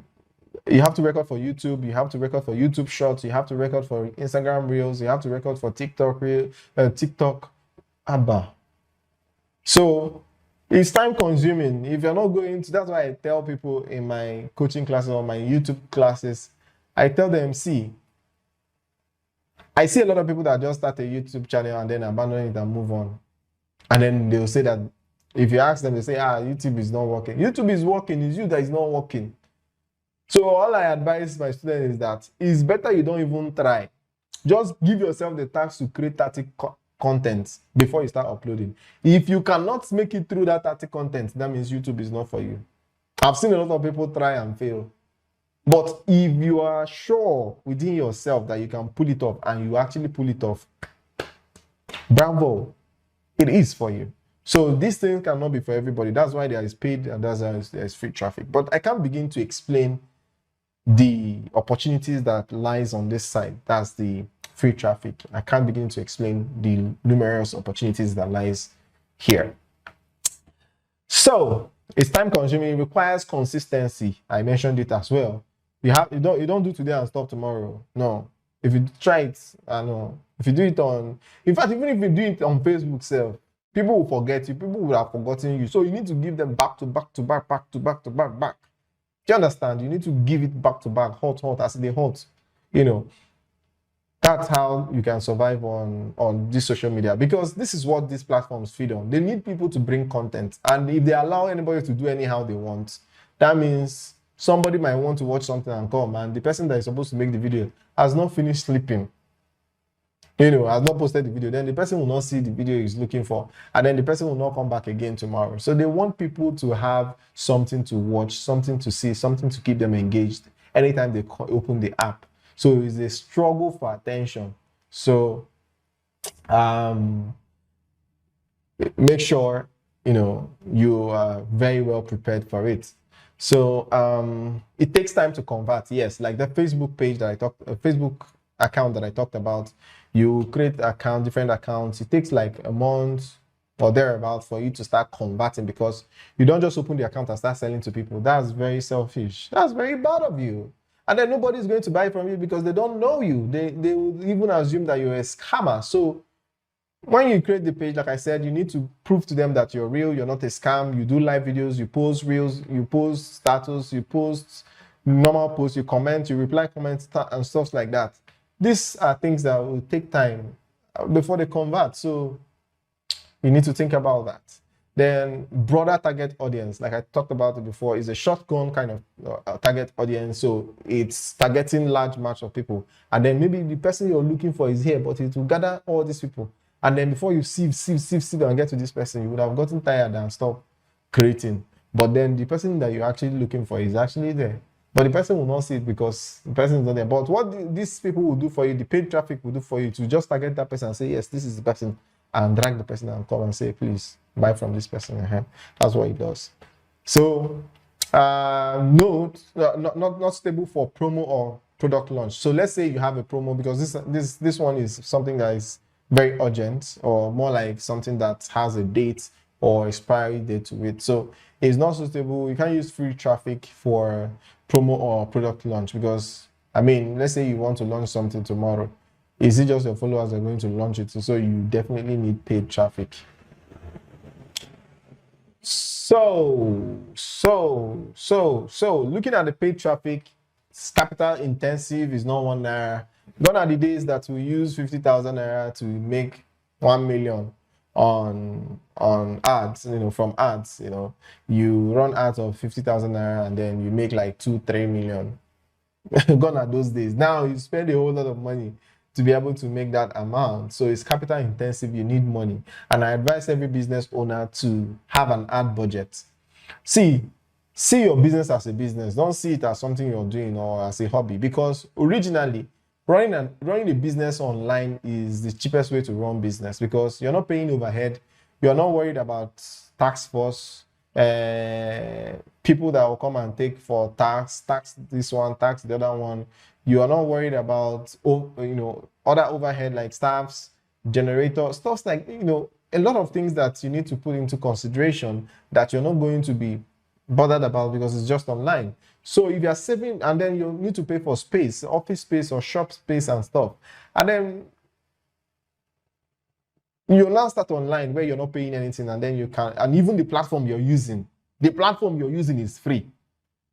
A: You have to record for YouTube Shorts. You have to record for Instagram Reels. You have to record for TikTok. Abba. So it's time consuming. If you're not going to, that's why I tell people in my coaching classes or my YouTube classes, I tell them, I see a lot of people that just start a YouTube channel and then abandon it and move on. And then they'll say that if you ask them, they say, YouTube is not working. YouTube is working, it's you that is not working. So all I advise my students is that it's better you don't even try. Just give yourself the task to create 30 content before you start uploading. If you cannot make it through that 30 content, that means YouTube is not for you. I've seen a lot of people try and fail. But if you are sure within yourself that you can pull it off and you actually pull it off, bravo, it is for you. So this thing cannot be for everybody. That's why there is paid and there is free traffic. But I can't begin to explain the opportunities that lies on this side. That's the free traffic. I can't begin to explain the numerous opportunities that lies here. So it's time consuming. It requires consistency. I mentioned it as well. You don't do today and stop tomorrow. No. If you try it, I know. If you do it on, in fact, even if you do it on Facebook self, people will forget you. People will have forgotten you. So you need to give them back to back. Do you understand? You need to give it back to back, hot, as they hot. That's how you can survive on this social media, because this is what these platforms feed on. They need people to bring content. And if they allow anybody to do anyhow they want, that means somebody might want to watch something and come, and the person that is supposed to make the video has not finished sleeping. Has not posted the video. Then the person will not see the video he's looking for. And then the person will not come back again tomorrow. So they want people to have something to watch, something to see, something to keep them engaged anytime they open the app. So it's a struggle for attention. So make sure you are very well prepared for it. So it takes time to convert. Yes, like the Facebook page that Facebook account that I talked about. You create account, different accounts. It takes like a month or thereabout for you to start converting, because you don't just open the account and start selling to people. That's very selfish. That's very bad of you. And then nobody's going to buy from you because they don't know you. They will even assume that you're a scammer. So when you create the page, like I said, you need to prove to them that you're real, you're not a scam. You do live videos, you post reels, you post status, you post normal posts, you comment, you reply comments and stuff like that. These are things that will take time before they convert. So you need to think about that. Then broader target audience, like I talked about it before, is a shotgun kind of target audience. So it's targeting large match of people. And then maybe the person you're looking for is here, but it will gather all these people. And then before you sieve and get to this person, you would have gotten tired and stopped creating. But then the person that you're actually looking for is actually there. But the person will not see it because the person is not there. But what these people will do for you, the paid traffic will do for you, to just target that person and say, yes, this is the person, and drag the person and come and say, please buy from this person. That's what it does. So note, not stable for promo or product launch. So let's say you have a promo, because this one is something that is very urgent, or more like something that has a date or expiry date to it. So it's not suitable. You can't use free traffic for promo or product launch, because I mean, let's say you want to launch something tomorrow. Is it just your followers are going to launch it? So you definitely need paid traffic. So looking at the paid traffic, it's capital intensive, is not 1 naira. Gone are the days that we use 50,000 naira to make 1 million on ads, from ads. You run ads of 50,000 naira and then you make like 2-3 million. Gone are those days. Now you spend a whole lot of money to be able to make that amount. So it's capital intensive, you need money. And I advise every business owner to have an ad budget. See your business as a business. Don't see it as something you're doing or as a hobby, because originally running a business online is the cheapest way to run business, because you're not paying overhead. You're not worried about tax force, people that will come and take for tax this one, tax the other one. You are not worried about other overhead like staffs, generator, stuff like a lot of things that you need to put into consideration that you're not going to be bothered about because it's just online. So if you're saving, and then you need to pay for space, office space or shop space and stuff, and then you now start online where you're not paying anything, and then you can, and even the platform you're using is free.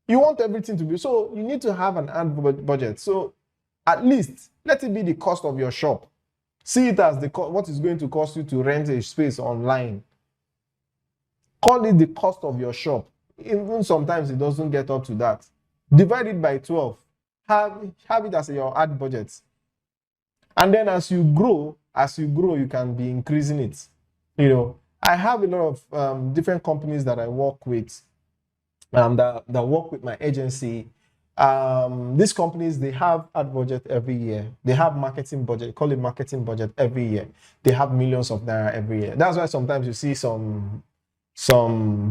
A: You want everything to be, so you need to have an ad budget. So at least let it be the cost of your shop. See it as what is going to cost you to rent a space online. Call it the cost of your shop. Even sometimes it doesn't get up to that. Divide it by 12. Have it as your ad budget. And then as you grow, you can be increasing it. I have a lot of different companies that I work with, that work with my agency. These companies, they have ad budget every year. They have marketing budget, call it marketing budget every year. They have millions of naira every year. That's why sometimes you see some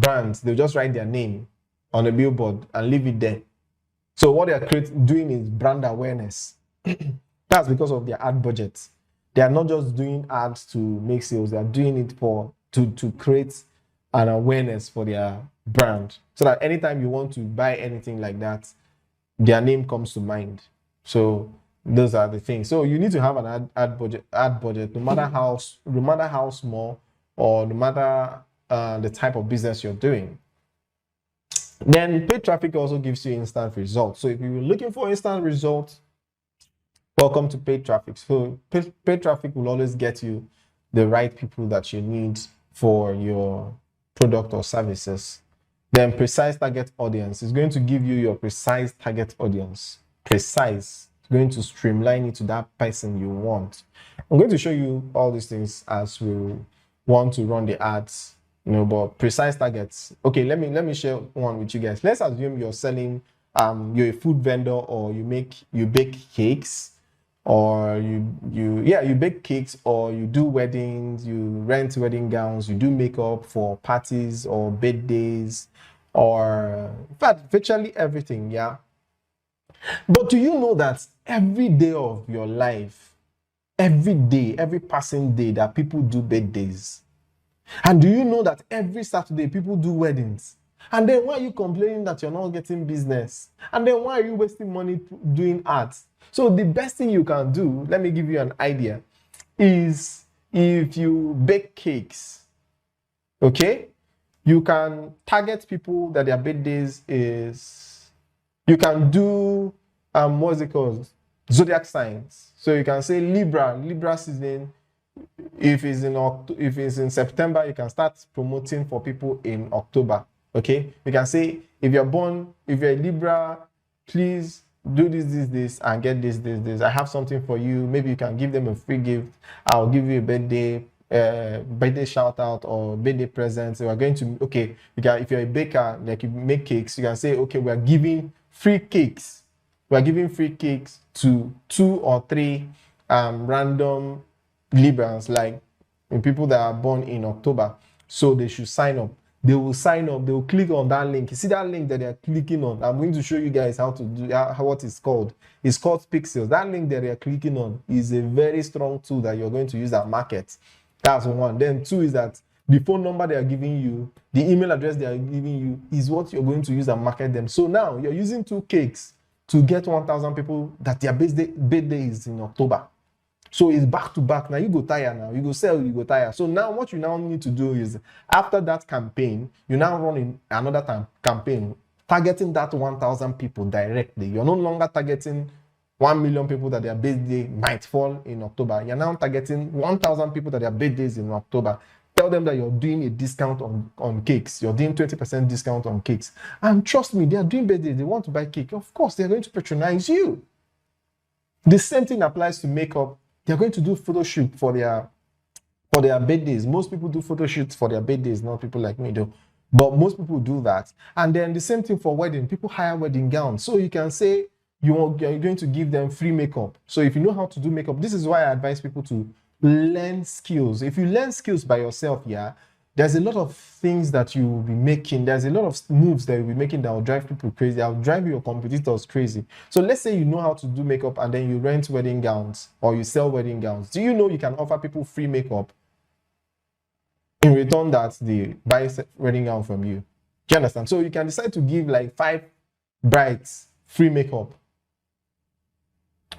A: brands, they'll just write their name on a billboard and leave it there. So what they are doing is brand awareness. That's because of their ad budget. They are not just doing ads to make sales. They are doing it to create an awareness for their brand, so that anytime you want to buy anything like that, their name comes to mind. So those are the things. So you need to have an ad budget, no matter how small, or no matter the type of business you're doing. Then paid traffic also gives you instant results. So if you're looking for instant results, welcome to paid traffic. So paid traffic will always get you the right people that you need for your product or services. Then precise target audience is going to give you your precise target audience. Precise. It's going to streamline it to that person you want. I'm going to show you all these things as we want to run the ads, but precise targets. Okay, let me share one with you guys. Let's assume you're selling you're a food vendor, or you bake cakes, or you bake cakes, or you do weddings, you rent wedding gowns, you do makeup for parties or birthdays, or in fact virtually everything, yeah. But do you know that every day of your life, every day, every passing day, that people do birthdays? And do you know that every Saturday people do weddings? And then why are you complaining that you're not getting business? And then why are you wasting money doing art? So the best thing you can do, let me give you an idea, is if you bake cakes, okay? You can target people that their birthdays is, you can do, what's it called? Zodiac signs. So you can say Libra season. If it's in September, you can start promoting for people in October. Okay, you can say if you're a Libra, please do this, and get this. I have something for you. Maybe you can give them a free gift. I'll give you a birthday shout out or birthday present. So we're going to, okay, if you're a baker, like you make cakes, you can say, okay, we're giving free cakes. We're giving free cakes to 2 or 3 random Librans, like people that are born in October. So they should sign up. They will sign up. They will click on that link. You see that link that they are clicking on? I'm going to show you guys how to do what it's called. It's called Pixels. That link that they are clicking on is a very strong tool that you're going to use at market. That's one. Then 2 is that the phone number they are giving you, the email address they are giving you, is what you're going to use and market them. So now you're using 2 cakes to get 1,000 people that their birthday is in October. So it's back to back. Now you go tire now. You go sell, you go tire. So now what you now need to do is, after that campaign, you now run in another campaign targeting that 1,000 people directly. You're no longer targeting 1 million people that their birthday might fall in October. You're now targeting 1,000 people that their birthdays in October. Tell them that you're doing a discount on cakes. You're doing 20% discount on cakes. And trust me, they are doing birthdays. They want to buy cake. Of course, they're going to patronize you. The same thing applies to makeup. They're going to do photo shoot for their birthdays. Most people do photo shoots for their birthdays, not people like me do. But most people do that. And then the same thing for wedding. People hire wedding gowns. So you can say you're going to give them free makeup. So if you know how to do makeup, this is why I advise people to learn skills. If you learn skills by yourself, yeah, there's a lot of things that you will be making. There's a lot of moves that you'll be making that will drive people crazy. That will drive your competitors crazy. So let's say you know how to do makeup and then you rent wedding gowns or you sell wedding gowns. Do you know you can offer people free makeup in return that they buy a wedding gown from you? Do you understand? So you can decide to give like 5 brides free makeup.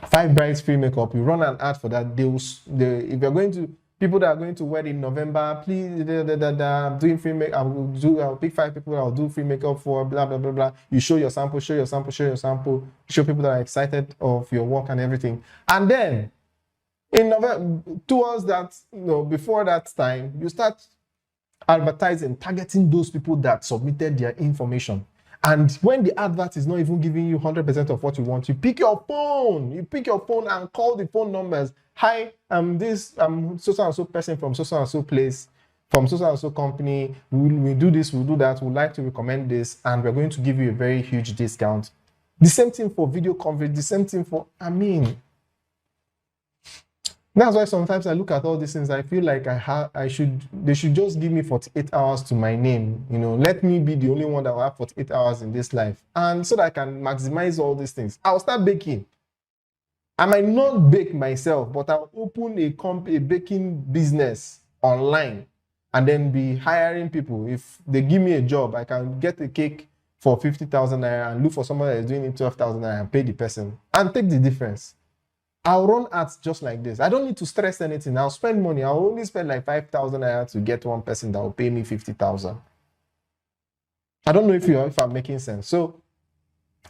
A: 5 brides free makeup. You run an ad for that. If you're going to, people that are going to wed in November, please, I'm doing free makeup. I'll pick 5 people I'll do free makeup for, blah, blah, blah, blah. You show your sample, show people that are excited of your work and everything. And then in November, towards that, before that time, you start advertising, targeting those people that submitted their information. And when the advert is not even giving you 100% of what you want, you pick your phone and call the phone numbers. Hi, I'm so-and-so person from so-and-so place, from so-and-so company. We do this, we'll do that. We'd like to recommend this, and we're going to give you a very huge discount. The same thing for video coverage, the same thing for, that's why sometimes I look at all these things, I feel like they should just give me 48 hours to my name. Let me be the only one that will have 48 hours in this life. And so that I can maximize all these things. I'll start baking. I might not bake myself, but I'll open a baking business online and then be hiring people. If they give me a job, I can get a cake for 50,000 naira and look for someone that is doing it 12,000 naira and pay the person and take the difference. I'll run ads just like this. I don't need to stress anything. I'll spend money. I'll only spend like 5,000 naira to get one person that will pay me 50,000. I don't know if I'm making sense. So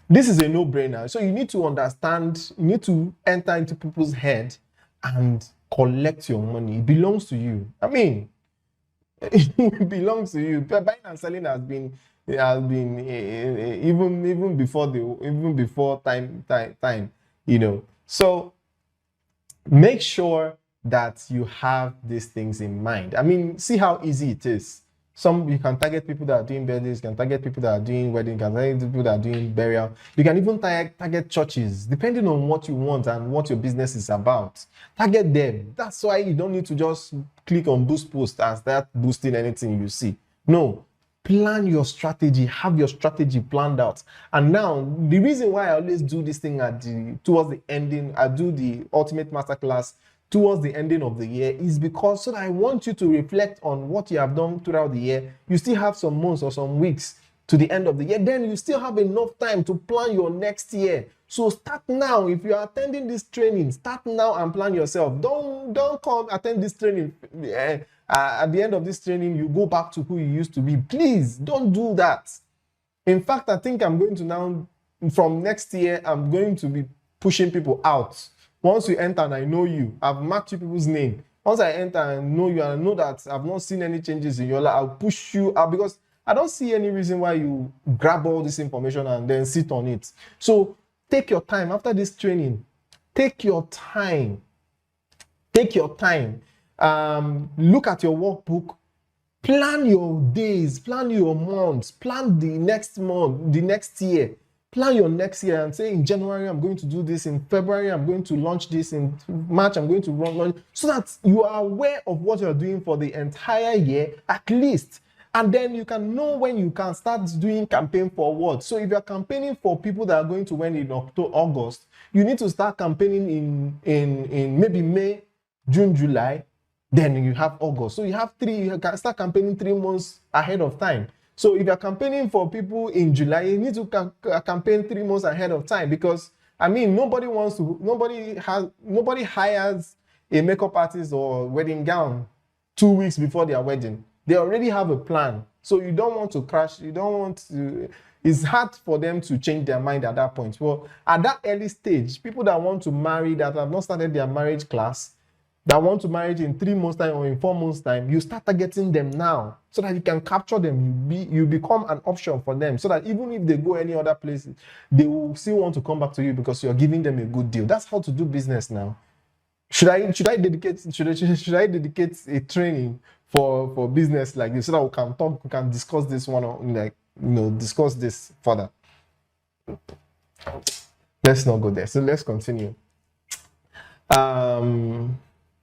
A: this is a no-brainer. So you need to understand, you need to enter into people's head and collect your money. It belongs to you. It belongs to you. Buying and selling has been even before time. So make sure that you have these things in mind. See how easy it is. Some you can target people that are doing birthdays, you can target people that are doing weddings, you can target people that are doing burial. You can even target churches, depending on what you want and what your business is about. Target them. That's why you don't need to just click on boost post and start boosting anything you see. No, plan your strategy, have your strategy planned out. And now the reason why I always do this thing towards the ending, I do the ultimate masterclass towards the ending of the year, is because so that I want you to reflect on what you have done throughout the year. You still have some months or some weeks to the end of the year, then you still have enough time to plan your next year. So start now. If you are attending this training, start now and plan yourself. Don't come attend this training. At the end of this training, you go back to who you used to be. Please don't do that. In fact, I think I'm going to now, from next year, I'm going to be pushing people out. Once you enter and I know you, I've marked you people's name. Once I enter and know you and I know that I've not seen any changes in your life, I'll push you out, because I don't see any reason why you grab all this information and then sit on it. So take your time after this training. Take your time. Take your time. Look at your workbook. Plan your days, plan your months, plan the next month, the next year. Plan your next year and say, in January, I'm going to do this. In February, I'm going to launch this. In March, I'm going to launch, so that you are aware of what you're doing for the entire year, at least. And then you can know when you can start doing campaign for what. So if you're campaigning for people that are going to win in August, you need to start campaigning in maybe May, June, July. Then you have August. So you can start campaigning 3 months ahead of time. So if you're campaigning for people in July, you need to campaign 3 months ahead of time, because I mean, nobody hires a makeup artist or wedding gown 2 weeks before their wedding. They already have a plan. So you don't want to crash. You don't want to. It's hard for them to change their mind at that point. Well, at that early stage, people that want to marry, that have not started their marriage class, that want to marry in 3 months' time or in 4 months' time, you start targeting them now so that you can capture them. You become an option for them, so that even if they go any other places, they will still want to come back to you because you're giving them a good deal. That's how to do business now. Should I dedicate a training for business like this, so that we can discuss this discuss this further? Let's not go there. So let's continue.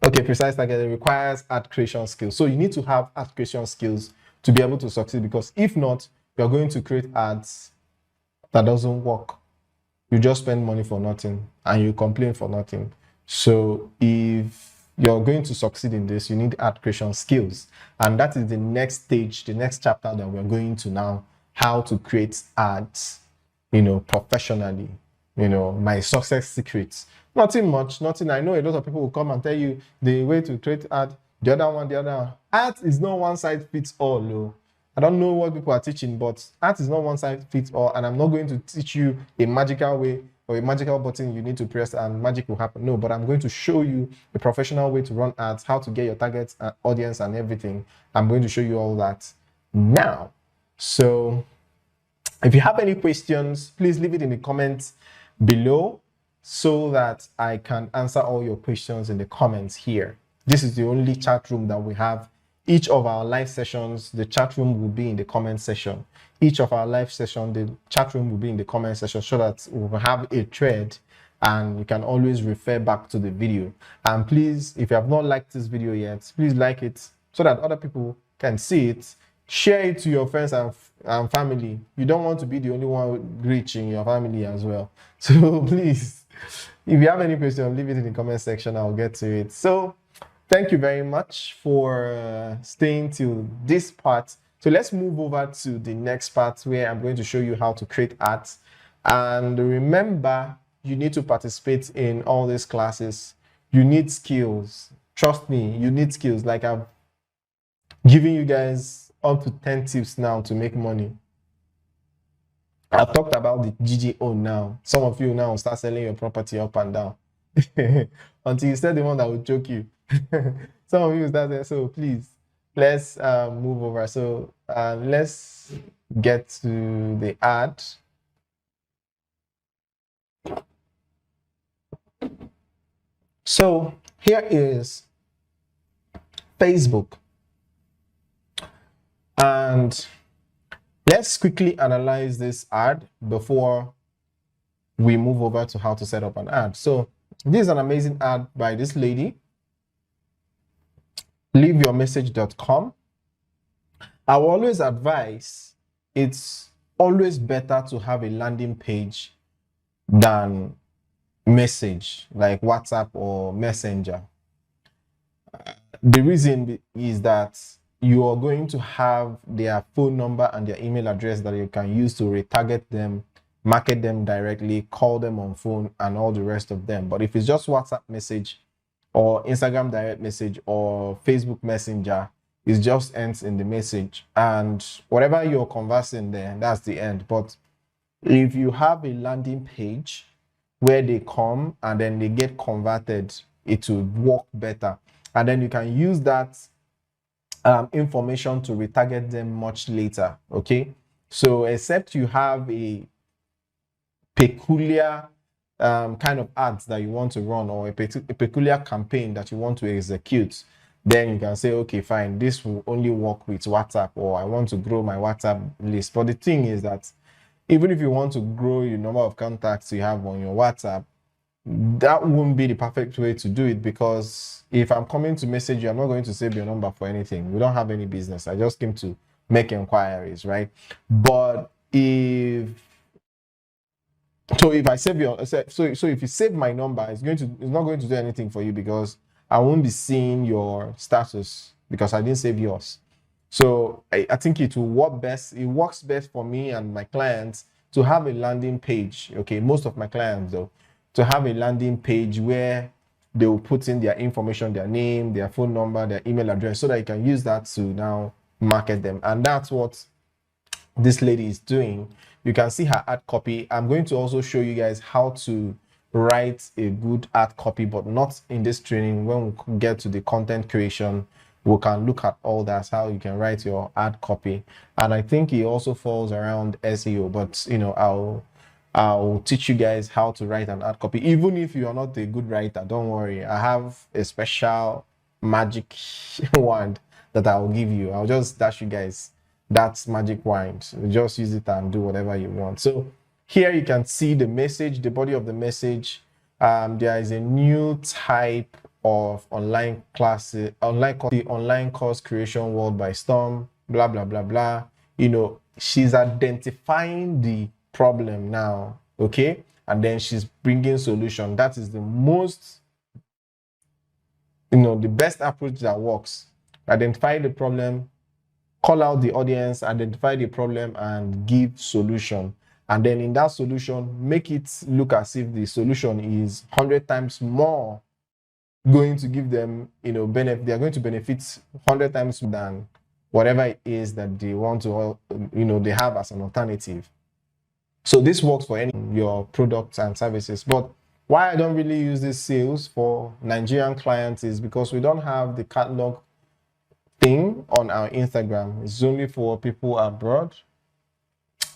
A: Okay, precise targeting requires ad creation skills. So you need to have ad creation skills to be able to succeed, because if not, you're going to create ads that doesn't work. You just spend money for nothing and you complain for nothing. So if you're going to succeed in this, you need ad creation skills. And that is the next stage, the next chapter that we're going to now, how to create ads, professionally, my success secrets. Nothing much, nothing. I know a lot of people will come and tell you the way to create ad, the other one. Art is not one size fits all. No. I don't know what people are teaching, but art is not one size fits all. And I'm not going to teach you a magical way or a magical button you need to press and magic will happen. No, but I'm going to show you a professional way to run ads, how to get your target audience and everything. I'm going to show you all that now. So if you have any questions, please leave it in the comments below, so that I can answer all your questions in the comments here. This is the only chat room that we have. Each of our live sessions, the chat room will be in the comment section. Each of our live session, the chat room will be in the comment section, so that we will have a thread and you can always refer back to the video. And please, if you have not liked this video yet, please like it so that other people can see it. Share it to your friends and family. You don't want to be the only one rich in your family as well. So please, if you have any question, leave it in the comment section. I'll get to it. So thank you very much for staying till this part. So let's move over to the next part, where I'm going to show you how to create ads. And remember, you need to participate in all these classes. You need skills. Trust me, you need skills. Like I've given you guys up to 10 tips now to make money. I've talked about the GGO now. Some of you now start selling your property up and down until you said the one that would choke you. Some of you start there. So please, let's move over. So let's get to the ad. So here is Facebook. And let's quickly analyze this ad before we move over to how to set up an ad. So this is an amazing ad by this lady, leaveyourmessage.com. I will always advise it's always better to have a landing page than message like WhatsApp or Messenger. The reason is that you are going to have their phone number and their email address that you can use to retarget them, market them directly, call them on phone, and all the rest of them. But if it's just WhatsApp message or Instagram direct message or Facebook Messenger, it just ends in the message. And whatever you're conversing there, that's the end. But if you have a landing page where they come and then they get converted, it will work better. And then you can use that information to retarget them much later. Okay, so except you have a peculiar kind of ads that you want to run, or a peculiar campaign that you want to execute, then you can say, okay, fine, this will only work with WhatsApp, or I want to grow my WhatsApp list. But the thing is that even if you want to grow your number of contacts you have on your WhatsApp, that won't be the perfect way to do it, because if I'm coming to message you, I'm not going to save your number for anything. We don't have any business. I just came to make inquiries, right? But if I save your so if you save my number, it's not going to do anything for you, because I won't be seeing your status because I didn't save yours. So I think it will work best. It works best for me and my clients to have a landing page. Okay, most of my clients though, to have a landing page where they will put in their information, their name, their phone number, their email address, so that you can use that to now market them. And that's what this lady is doing. You can see her ad copy. I'm going to also show you guys how to write a good ad copy, but not in this training. When we get to the content creation, we can look at all that, how you can write your ad copy. And I think it also falls around SEO, but you know, I'll teach you guys how to write an ad copy. Even if you are not a good writer, don't worry, I have a special magic wand that I'll give you. I'll just dash you guys that magic wand. Just use it and do whatever you want. So here you can see the message, the body of the message. There is a new type of online course creation world by storm, blah blah blah blah. You know, she's identifying the problem now, okay, and then she's bringing solution. That is the most, the best approach that works. Identify the problem, call out the audience, identify the problem, and give solution. And then in that solution, make it look as if the solution is 100 times more going to give them, benefit. They are going to benefit 100 times than whatever it is that they want to, they have as an alternative. So this works for any your products and services. But why I don't really use this sales for Nigerian clients is because we don't have the catalog thing on our Instagram. It's only for people abroad.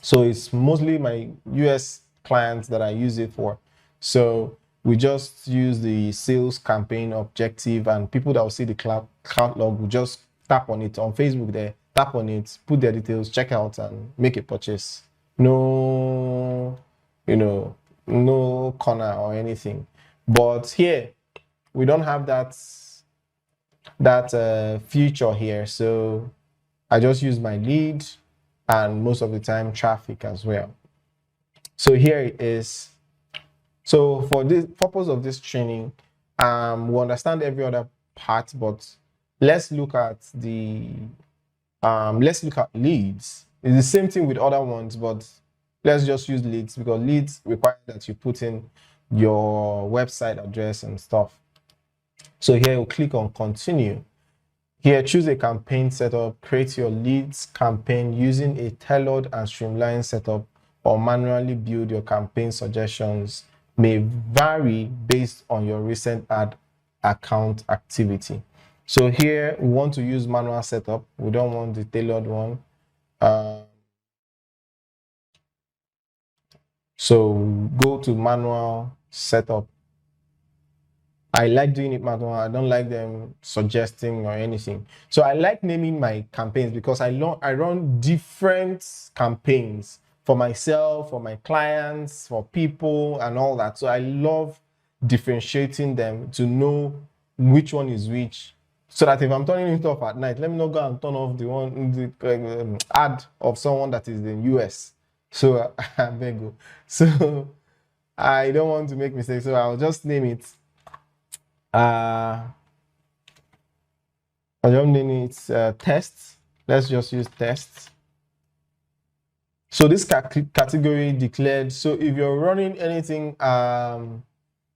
A: So it's mostly my US clients that I use it for. So we just use the sales campaign objective, and people that will see the catalog will just tap on it on Facebook there, tap on it, put their details, check out, and make a purchase. No, no corner or anything. But here, we don't have that feature here. So I just use my lead, and most of the time traffic as well. So here it is. So for the purpose of this training, we understand every other part, but let's look at leads. It's the same thing with other ones, but let's just use leads, because leads require that you put in your website address and stuff. So here you click on continue. Here, choose a campaign setup, create your leads campaign using a tailored and streamlined setup, or manually build your campaign. Suggestions may vary based on your recent ad account activity. So here we want to use manual setup. We don't want the tailored one. So go to manual setup, I like doing it manual. I don't like them suggesting or anything. So I like naming my campaigns because I run different campaigns for myself, for my clients, for people, and all that. So I love differentiating them to know which one is which. So that if I'm turning it off at night, let me not go and turn off the ad of someone that is in US. So I beg you. So I don't want to make mistakes. So I'll just name it. I don't name it tests. Let's just use tests. So this category declared. So if you're running anything that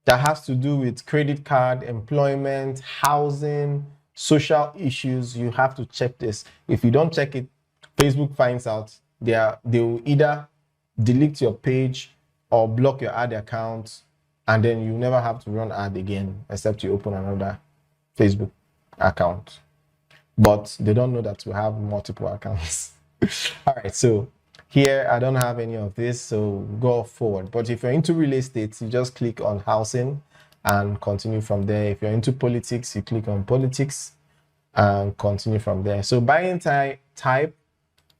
A: has to do with credit card, employment, housing, social issues, you have to check this. If you don't check it, Facebook finds out. They will either delete your page or block your ad account, and then you never have to run ad again except you open another Facebook account. But they don't know that we have multiple accounts. All right, so here I don't have any of this, so go forward. But if you're into real estate, you just click on housing and continue from there. If you're into politics, you click on politics and continue from there. So buying type,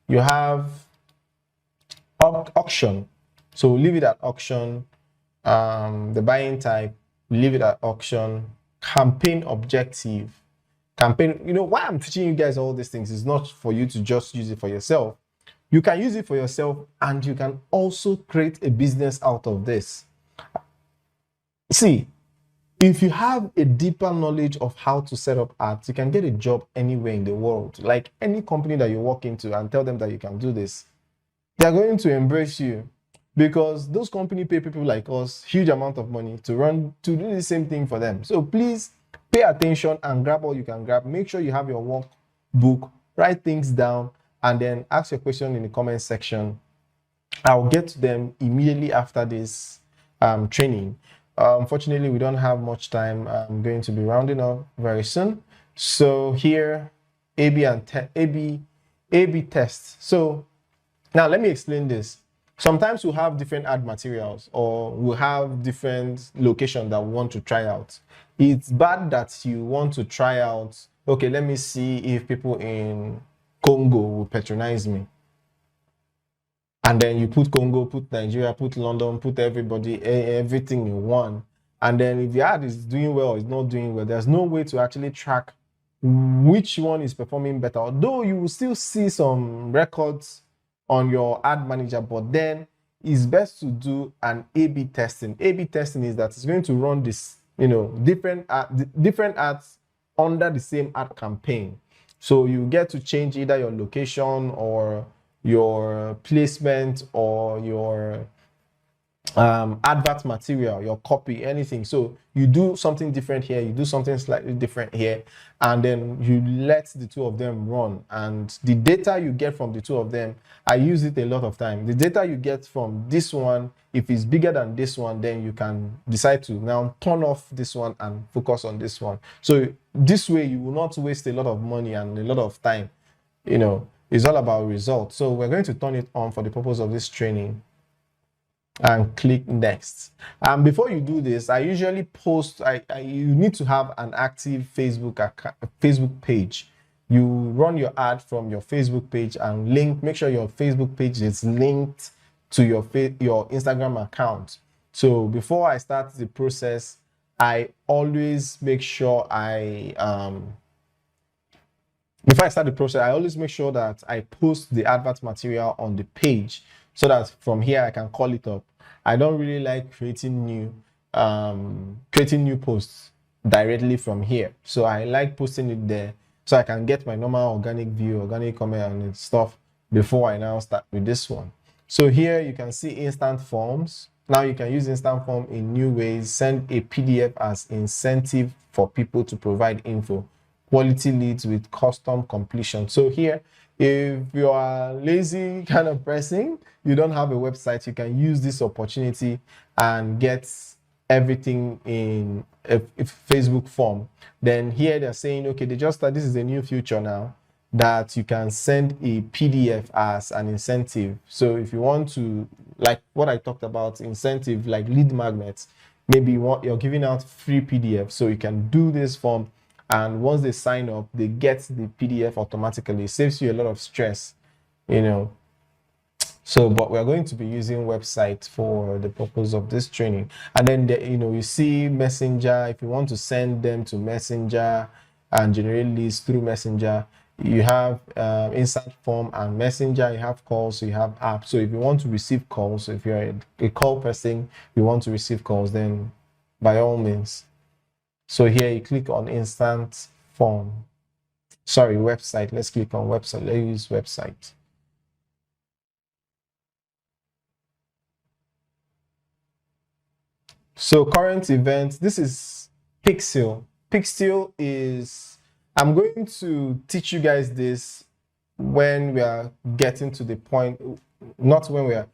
A: you have auction. So leave it at auction. The buying type, leave it at auction. Campaign objective. Campaign, why I'm teaching you guys all these things is not for you to just use it for yourself. You can use it for yourself and you can also create a business out of this. See, if you have a deeper knowledge of how to set up ads, you can get a job anywhere in the world. Like any company that you walk into and tell them that you can do this, they're going to embrace you because those companies pay people like us huge amount of money to do the same thing for them. So please pay attention and grab all you can grab. Make sure you have your workbook, write things down, and then ask your question in the comment section. I'll get to them immediately after this training. Unfortunately, we don't have much time. I'm going to be rounding up very soon. So here, A/B test. So now let me explain this. Sometimes we'll have different ad materials or we'll have different locations that we want to try out. It's bad that you want to try out, okay, let me see if people in Congo will patronize me. And then you put Congo, put Nigeria, put London, put everybody, everything in one. And then if the ad is doing well or is not doing well, there's no way to actually track which one is performing better. Although you will still see some records on your ad manager, but then it's best to do an A/B testing. A/B testing is that it's going to run this, different ads under the same ad campaign. So you get to change either your location or your placement or your advert material, your copy, anything. So you do something different here, you do something slightly different here, and then you let the two of them run. And the data you get from the two of them, I use it a lot of time. The data you get from this one, if it's bigger than this one, then you can decide to now turn off this one and focus on this one. So this way you will not waste a lot of money and a lot of time. It's all about results. So we're going to turn it on for the purpose of this training and click next. And before you do this, I usually post, you need to have an active Facebook page. You run your ad from your Facebook page and make sure your Facebook page is linked to your Instagram account. So before I start the process, I always make sure before I start the process, I always make sure that I post the advert material on the page so that from here I can call it up. I don't really like creating new posts directly from here. So I like posting it there so I can get my normal organic view, organic comment and stuff before I now start with this one. So here you can see instant forms. Now you can use instant form in new ways. Send a PDF as incentive for people to provide info. Quality leads with custom completion. So here, if you are lazy kind of person, you don't have a website, you can use this opportunity and get everything in a Facebook form. Then here they're saying, okay, this is a new feature now that you can send a PDF as an incentive. So if you want to, like what I talked about, incentive like lead magnets, maybe you're giving out free PDF, so you can do this form, and once they sign up, they get the PDF automatically. It saves you a lot of stress, you know. So, but we're going to be using website for the purpose of this training. And then, you see Messenger. If you want to send them to Messenger and generate leads through Messenger, you have instant form and Messenger. You have calls, so you have apps. So if you want to receive calls, if you're a call person, you want to receive calls, then by all means. So here you click on instant form. Sorry, website. Let's click on website. Let's use website. So current events, this is Pixel. Pixel is, I'm going to teach you guys this when we are getting to the point, not when we are,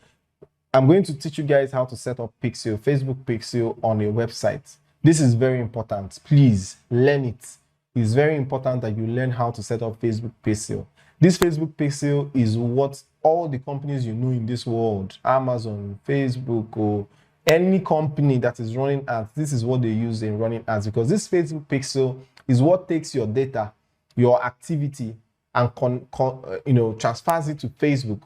A: I'm going to teach you guys how to set up Pixel, Facebook Pixel on a website. This is very important. Please learn it. It's very important that you learn how to set up Facebook Pixel. This Facebook Pixel is what all the companies you know in this world, Amazon, Facebook, or any company that is running ads, this is what they use in running ads, because this Facebook Pixel is what takes your data, your activity, and transfers it to Facebook,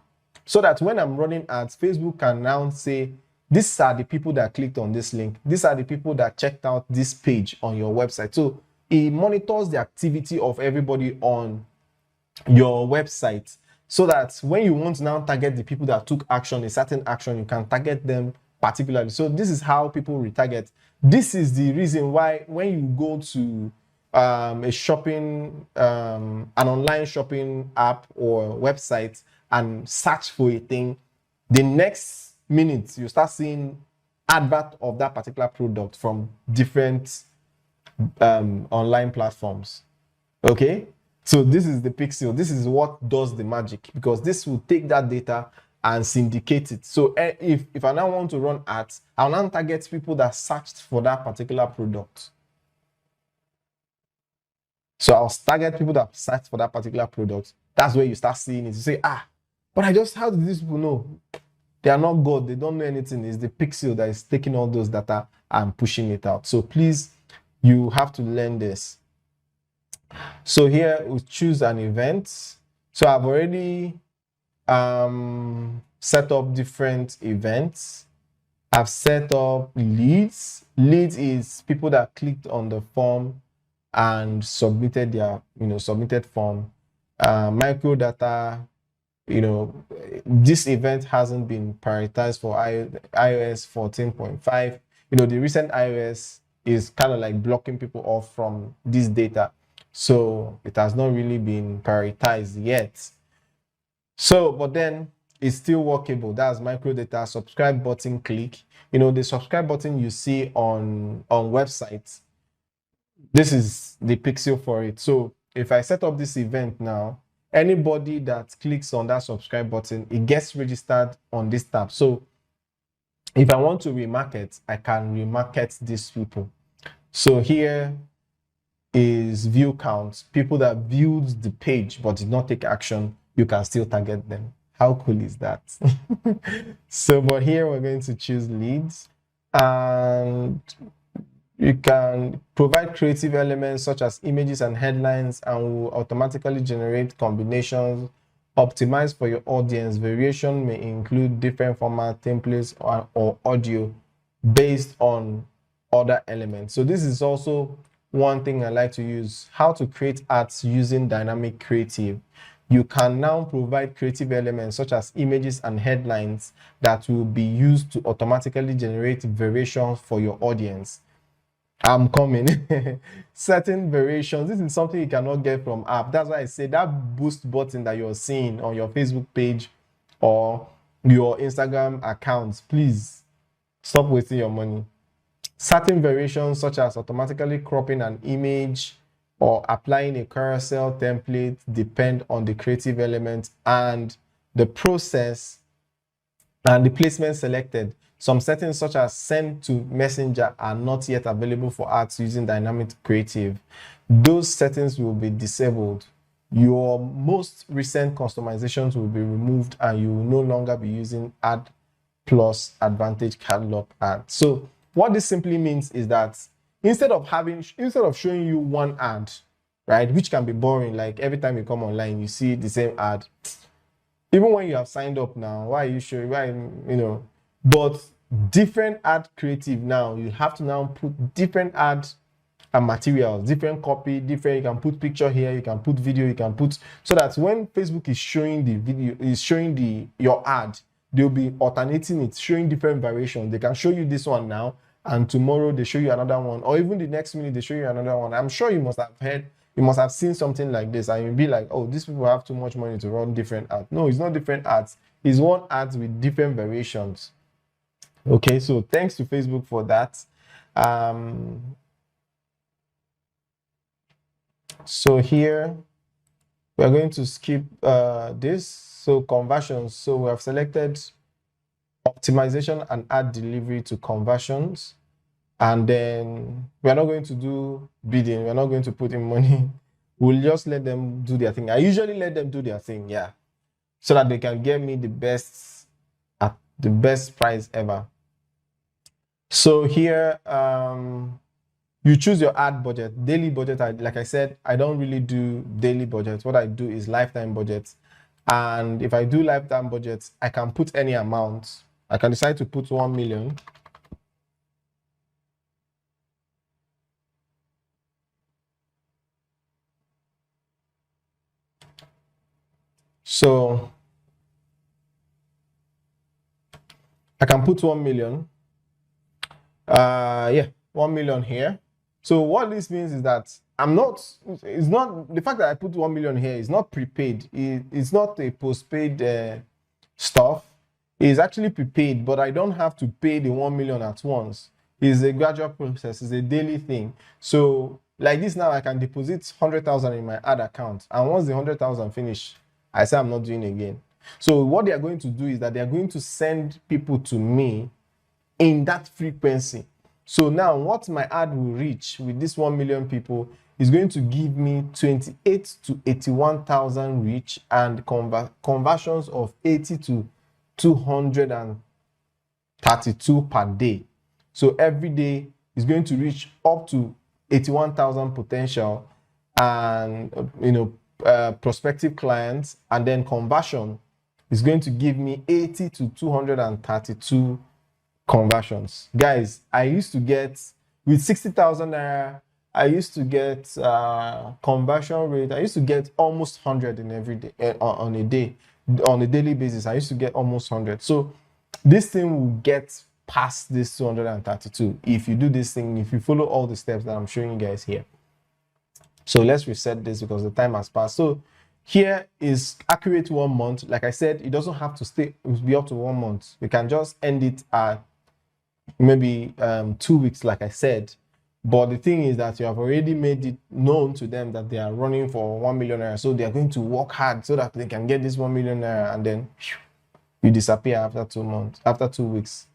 A: so that when I'm running ads, Facebook can now say, these are the people that clicked on this link. These are the people that checked out this page on your website. So it monitors the activity of everybody on your website, so that when you want to now target the people that took action, a certain action, you can target them particularly. So this is how people retarget. This is the reason why when you go to a shopping, an online shopping app or website and search for a thing, the next minute you start seeing advert of that particular product from different online platforms. Okay, so this is the Pixel. This is what does the magic, because this will take that data and syndicate it. So if I now want to run ads, I'll now target people that searched for that particular product. So I'll target people that searched for that particular product. That's where you start seeing it. You say, but how do these people know? They are not God. They don't know anything. It's the Pixel that is taking all those data and pushing it out. So please, you have to learn this. So here we choose an event. So I've already set up different events. I've set up leads. Leads is people that clicked on the form and submitted their submitted form. Micro data, this event hasn't been prioritized for iOS 14.5. The recent iOS is kind of like blocking people off from this data, so it has not really been prioritized yet. So, but then it's still workable. That's micro data. Subscribe button click. The subscribe button you see on websites, this is the Pixel for it. So if I set up this event now, anybody that clicks on that subscribe button, it gets registered on this tab. So if I want to remarket, I can remarket these people. So here is view count. People that viewed the page but did not take action, you can still target them. How cool is that? So, but here we're going to choose leads, and you can provide creative elements such as images and headlines, and will automatically generate combinations optimized for your audience. Variation may include different format, templates, or audio based on other elements. So this is also one thing I like to use, how to create ads using dynamic creative. You can now provide creative elements such as images and headlines that will be used to automatically generate variations for your audience. I'm coming. Certain variations. This is something you cannot get from app. That's why I say that boost button that you're seeing on your Facebook page or your Instagram accounts, please stop wasting your money. Certain variations such as automatically cropping an image or applying a carousel template depend on the creative element and the process and the placement selected. Some settings such as send to messenger are not yet available for ads using dynamic creative. Those settings will be disabled. Your most recent customizations will be removed and you will no longer be using Ad Plus Advantage Catalog ads. So what this simply means is that instead of showing you one ad, right, which can be boring, like every time you come online, you see the same ad. Even when you have signed up now, why are you showing? Why, you know? But different ad creative now, you have to now put different ads and materials, different copy, different. You can put picture here, you can put video, you can put, so that when Facebook is showing the video, is showing your ad, they'll be alternating it, showing different variations. They can show you this one now, and tomorrow they show you another one, or even the next minute they show you another one. I'm sure you must have heard, you must have seen something like this, and you'll be like, oh, these people have too much money to run different ads. No, it's not different ads. It's one ad with different variations. Okay, so thanks to Facebook for that. So here we are going to skip this. So conversions. So we have selected optimization and ad delivery to conversions. And then we are not going to do bidding. We're not going to put in money. We'll just let them do their thing. I usually let them do their thing, yeah, so that they can get me the best at the best price ever. So here, you choose your ad budget, daily budget. Like I said, I don't really do daily budgets. What I do is lifetime budgets. And if I do lifetime budgets, I can put any amount. I can decide to put 1 million. So I can put 1 million. Yeah, 1 million here. So what this means is that it's not the fact that I put 1 million here is not prepaid. It's not a postpaid stuff. It's actually prepaid, but I don't have to pay the 1 million at once. It's a gradual process. It's a daily thing. So like this now, I can deposit 100,000 in my ad account, and once the 100,000 finish, I say I'm not doing again. So what they are going to do is that they are going to send people to me in that frequency. So now what my ad will reach with this 1 million people is going to give me 28 to 81,000 reach and conversions of 80 to 232 per day. So every day is going to reach up to 81,000 potential and prospective clients, and then conversion is going to give me 80 to 232 conversions. Guys, I used to get, with 60,000 naira, I used to get conversion rate. I used to get almost 100 in every day, on a daily basis. I used to get almost 100. So this thing will get past this 232 if you do this thing, if you follow all the steps that I'm showing you guys here. So let's reset this because the time has passed. So here is accurate 1 month. Like I said, it doesn't have to be up to 1 month. We can just end it at maybe 2 weeks, like I said. But the thing is that you have already made it known to them that they are running for 1 million naira. So they are going to work hard so that they can get this 1 million naira, and then you disappear after 2 months, after 2 weeks.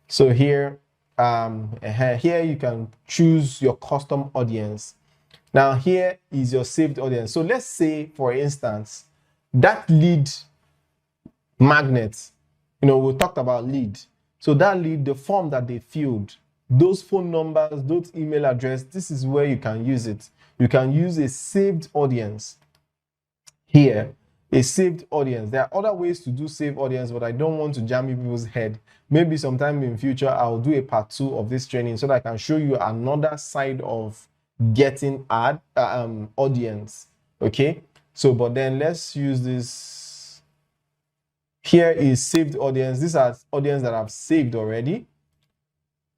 A: So here, here you can choose your custom audience. Now here is your saved audience. So let's say, for instance, that lead magnet, we talked about lead. So that lead, the form that they filled, those phone numbers, those email address, this is where you can use it. You can use a saved audience here, a saved audience. There are other ways to do saved audience, but I don't want to jam people's head. Maybe sometime in future, I'll do a part 2 of this training so that I can show you another side of getting audience. Okay, so but then let's use this. Here is saved audience. These are audience that I've saved already,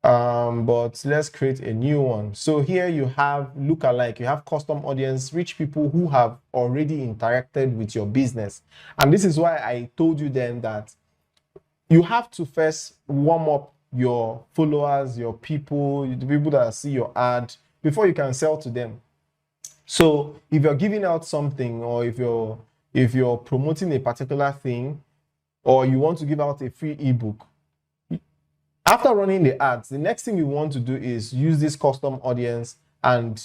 A: but let's create a new one. So here you have lookalike, you have custom audience, rich people who have already interacted with your business. And this is why I told you then that you have to first warm up your followers, your people, the people that see your ad, before you can sell to them. So if you're giving out something, or if you're promoting a particular thing, or you want to give out a free ebook, after running the ads, the next thing you want to do is use this custom audience and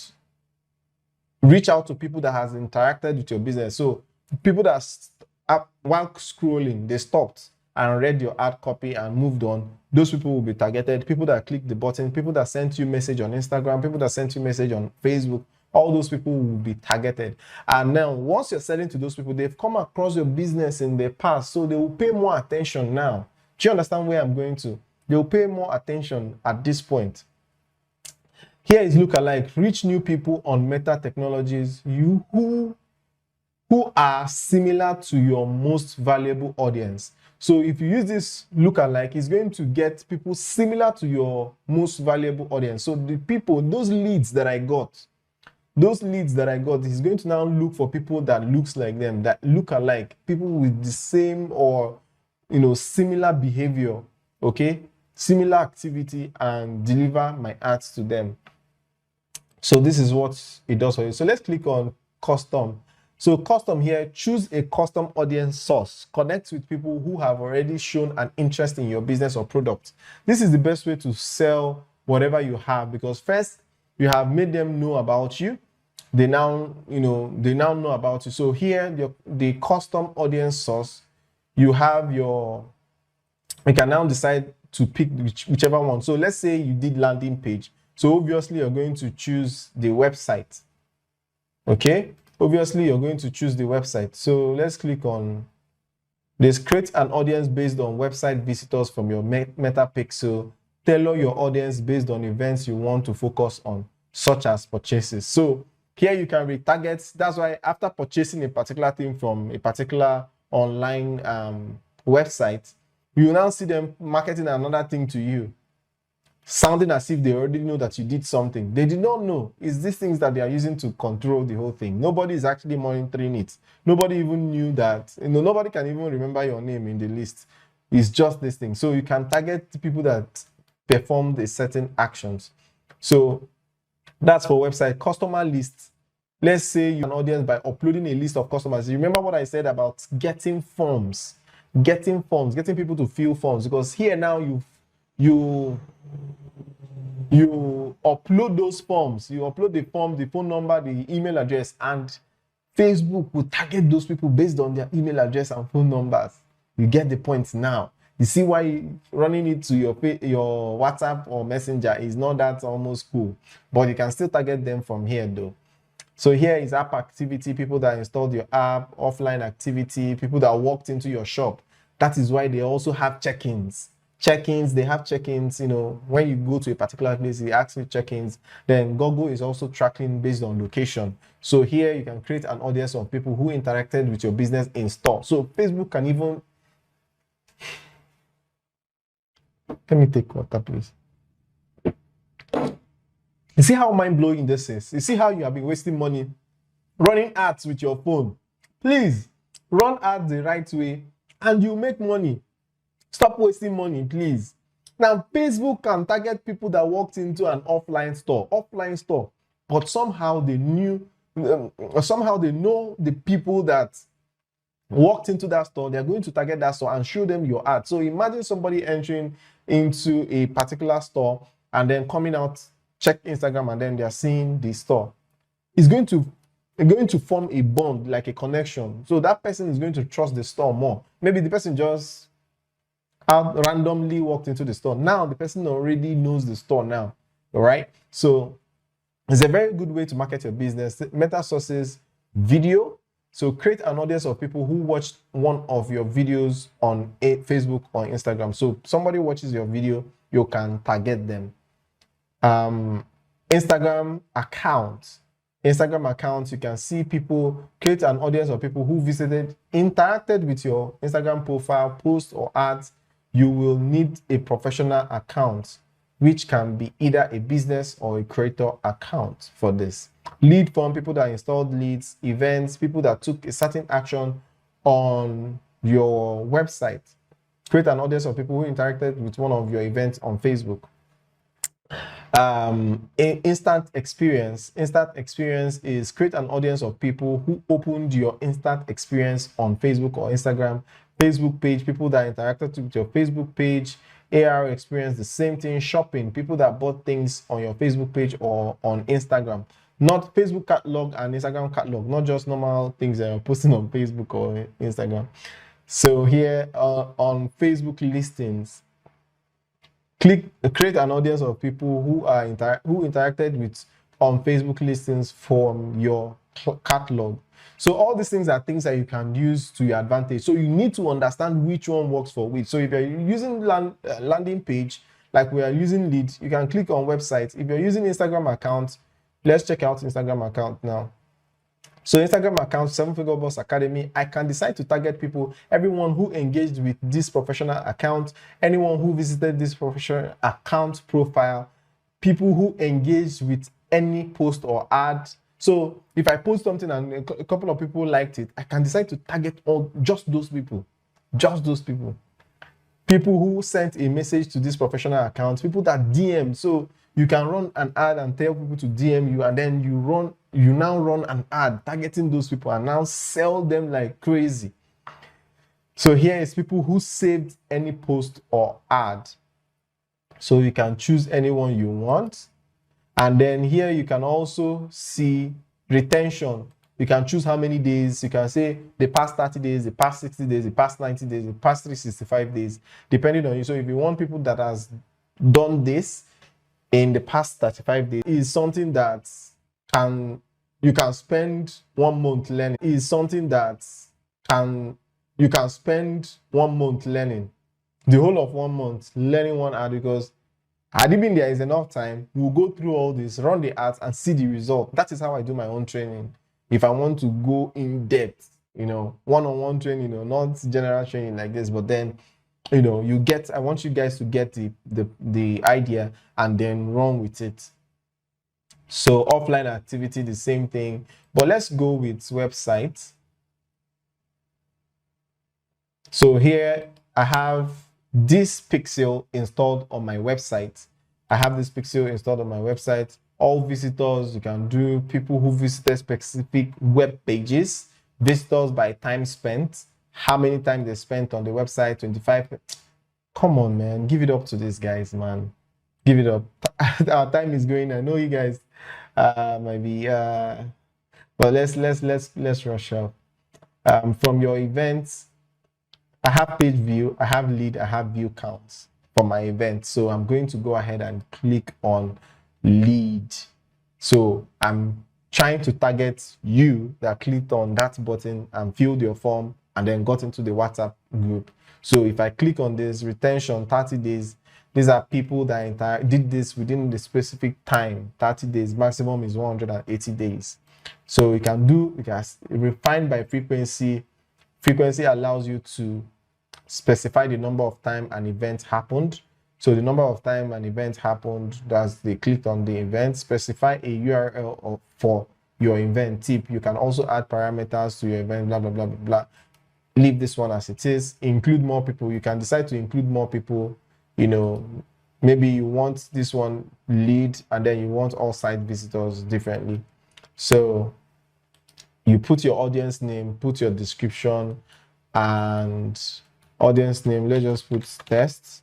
A: reach out to people that has interacted with your business. So people that while scrolling, they stopped and read your ad copy and moved on, those people will be targeted. People that click the button, people that sent you message on Instagram, people that sent you message on Facebook, all those people will be targeted. And now, once you're selling to those people, they've come across your business in the past, so they will pay more attention now. Do you understand where I'm going to? They will pay more attention at this point. Here is lookalike. Reach new people on Meta Technologies who are similar to your most valuable audience. So if you use this lookalike, it's going to get people similar to your most valuable audience. So the people, those leads that I got, is going to now look for people that looks like them, that look alike, people with the same or similar behavior, okay, similar activity, and deliver my ads to them. So this is what it does for you. So let's click on custom. So custom here, choose a custom audience source. Connect with people who have already shown an interest in your business or product. This is the best way to sell whatever you have, because first you have made them know about you. They now know about you. So here, the custom audience source, you can now decide to pick whichever one. So let's say you did landing page. So obviously you're going to choose the website. Okay, obviously you're going to choose the website. So let's click on this. Create an audience based on website visitors from your Meta pixel. Tailor your audience based on events you want to focus on, such as purchases. So here you can retarget. That's why after purchasing a particular thing from a particular online website, you will now see them marketing another thing to you, sounding as if they already know that you did something. They did not know. It's these things that they are using to control the whole thing. Nobody is actually monitoring it. Nobody even knew that. Nobody can even remember your name in the list. It's just this thing. So you can target people that performed a certain actions. So that's for website. Customer list. Let's say you have an audience by uploading a list of customers. You remember what I said about getting forms, getting people to fill forms, because here now you upload those forms. You upload the form, the phone number, the email address, and Facebook will target those people based on their email address and phone numbers. You get the point now. You see why running it to your WhatsApp or Messenger is not that almost cool, but you can still target them from here though. So here is app activity, people that installed your app, offline activity, people that walked into your shop. That is why they also have check-ins. They have check-ins, when you go to a particular place, they ask you check-ins. Then Google is also tracking based on location. So here you can create an audience of people who interacted with your business in store. So Facebook can even... Let me take water, please. You see how mind-blowing this is? You see how you have been wasting money running ads with your phone? Please, run ads the right way and you make money. Stop wasting money, please. Now, Facebook can target people that walked into an offline store, but somehow they know the people that walked into that store. They're going to target that store and show them your ad. So imagine somebody entering into a particular store and then coming out, check Instagram, and then they're seeing the store. It's going to form a bond, like a connection. So that person is going to trust the store more. Maybe the person just randomly walked into the store. Now the person already knows the store now. All right. So it's a very good way to market your business. Meta sources video. So create an audience of people who watched one of your videos on Facebook or Instagram. So somebody watches your video, you can target them. Instagram accounts, you can see people. Create an audience of people who visited, interacted with your Instagram profile, posts or ads. You will need a professional account, which can be either a business or a creator account for this. Lead form, people that installed leads, events, people that took a certain action on your website. Create an audience of people who interacted with one of your events on Facebook. Instant experience is create an audience of people who opened your instant experience on Facebook or Instagram. Facebook page, people that interacted with your Facebook page. AR experience, the same thing. Shopping, people that bought things on your Facebook page or on Instagram. Not Facebook catalog and Instagram catalog, not just normal things that you're posting on Facebook or Instagram. So here on Facebook listings, create an audience of people who are who interacted with on Facebook listings from your catalog. So all these things are things that you can use to your advantage. So you need to understand which one works for which. So if you're using landing page, like we are using lead, you can click on website. If you're using Instagram account, let's check out Instagram account now. So Instagram account, 7-Figure Boss Academy, I can decide to target people, everyone who engaged with this professional account, anyone who visited this professional account profile, people who engaged with any post or ad. So if I post something and a couple of people liked it, I can decide to target just those people, people who sent a message to this professional account, people that DM. So you can run an ad and tell people to DM you, and then you now run an ad targeting those people and now sell them like crazy. So here is people who saved any post or ad. So you can choose anyone you want. And then here you can also see retention. You can choose how many days. You can say the past 30 days, the past 60 days, the past 90 days, the past 365 days, depending on you. So if you want people that has done this in the past 35 days, is something that you can spend 1 month learning. Is something that you can spend 1 month learning, the whole of 1 month learning one ad, because had it been there is enough time, we'll go through all this, run the ads and see the result. That is how I do my own training. If I want to go in depth, one-on-one training, not general training like this, but then I want you guys to get the idea and then run with it. So offline activity, the same thing, but let's go with websites. So here I have this pixel installed on my website. All visitors, you can do people who visited specific web pages, visitors by time spent, how many times they spent on the website, 25. Come on, man, give it up to these guys, man. Give it up. Our time is going. I know you guys maybe but let's rush up. From your events, I have page view, I have lead, I have view counts for my event. So I'm going to go ahead and click on lead. So I'm trying to target you that clicked on that button and filled your form and then got into the WhatsApp group. So if I click on this retention 30 days, these are people that did this within the specific time, 30 days, maximum is 180 days. So you can refine by frequency. Frequency allows you to specify the number of time an event happened. So the number of time an event happened, that's they clicked on the event, specify a URL for your event tip. You can also add parameters to your event, blah, blah, blah, blah, blah. Leave this one as it is. Include more people. You can decide to include more people. Maybe you want this one lead and then you want all site visitors differently. So you put your audience name, put your description, and audience name, let's just put tests,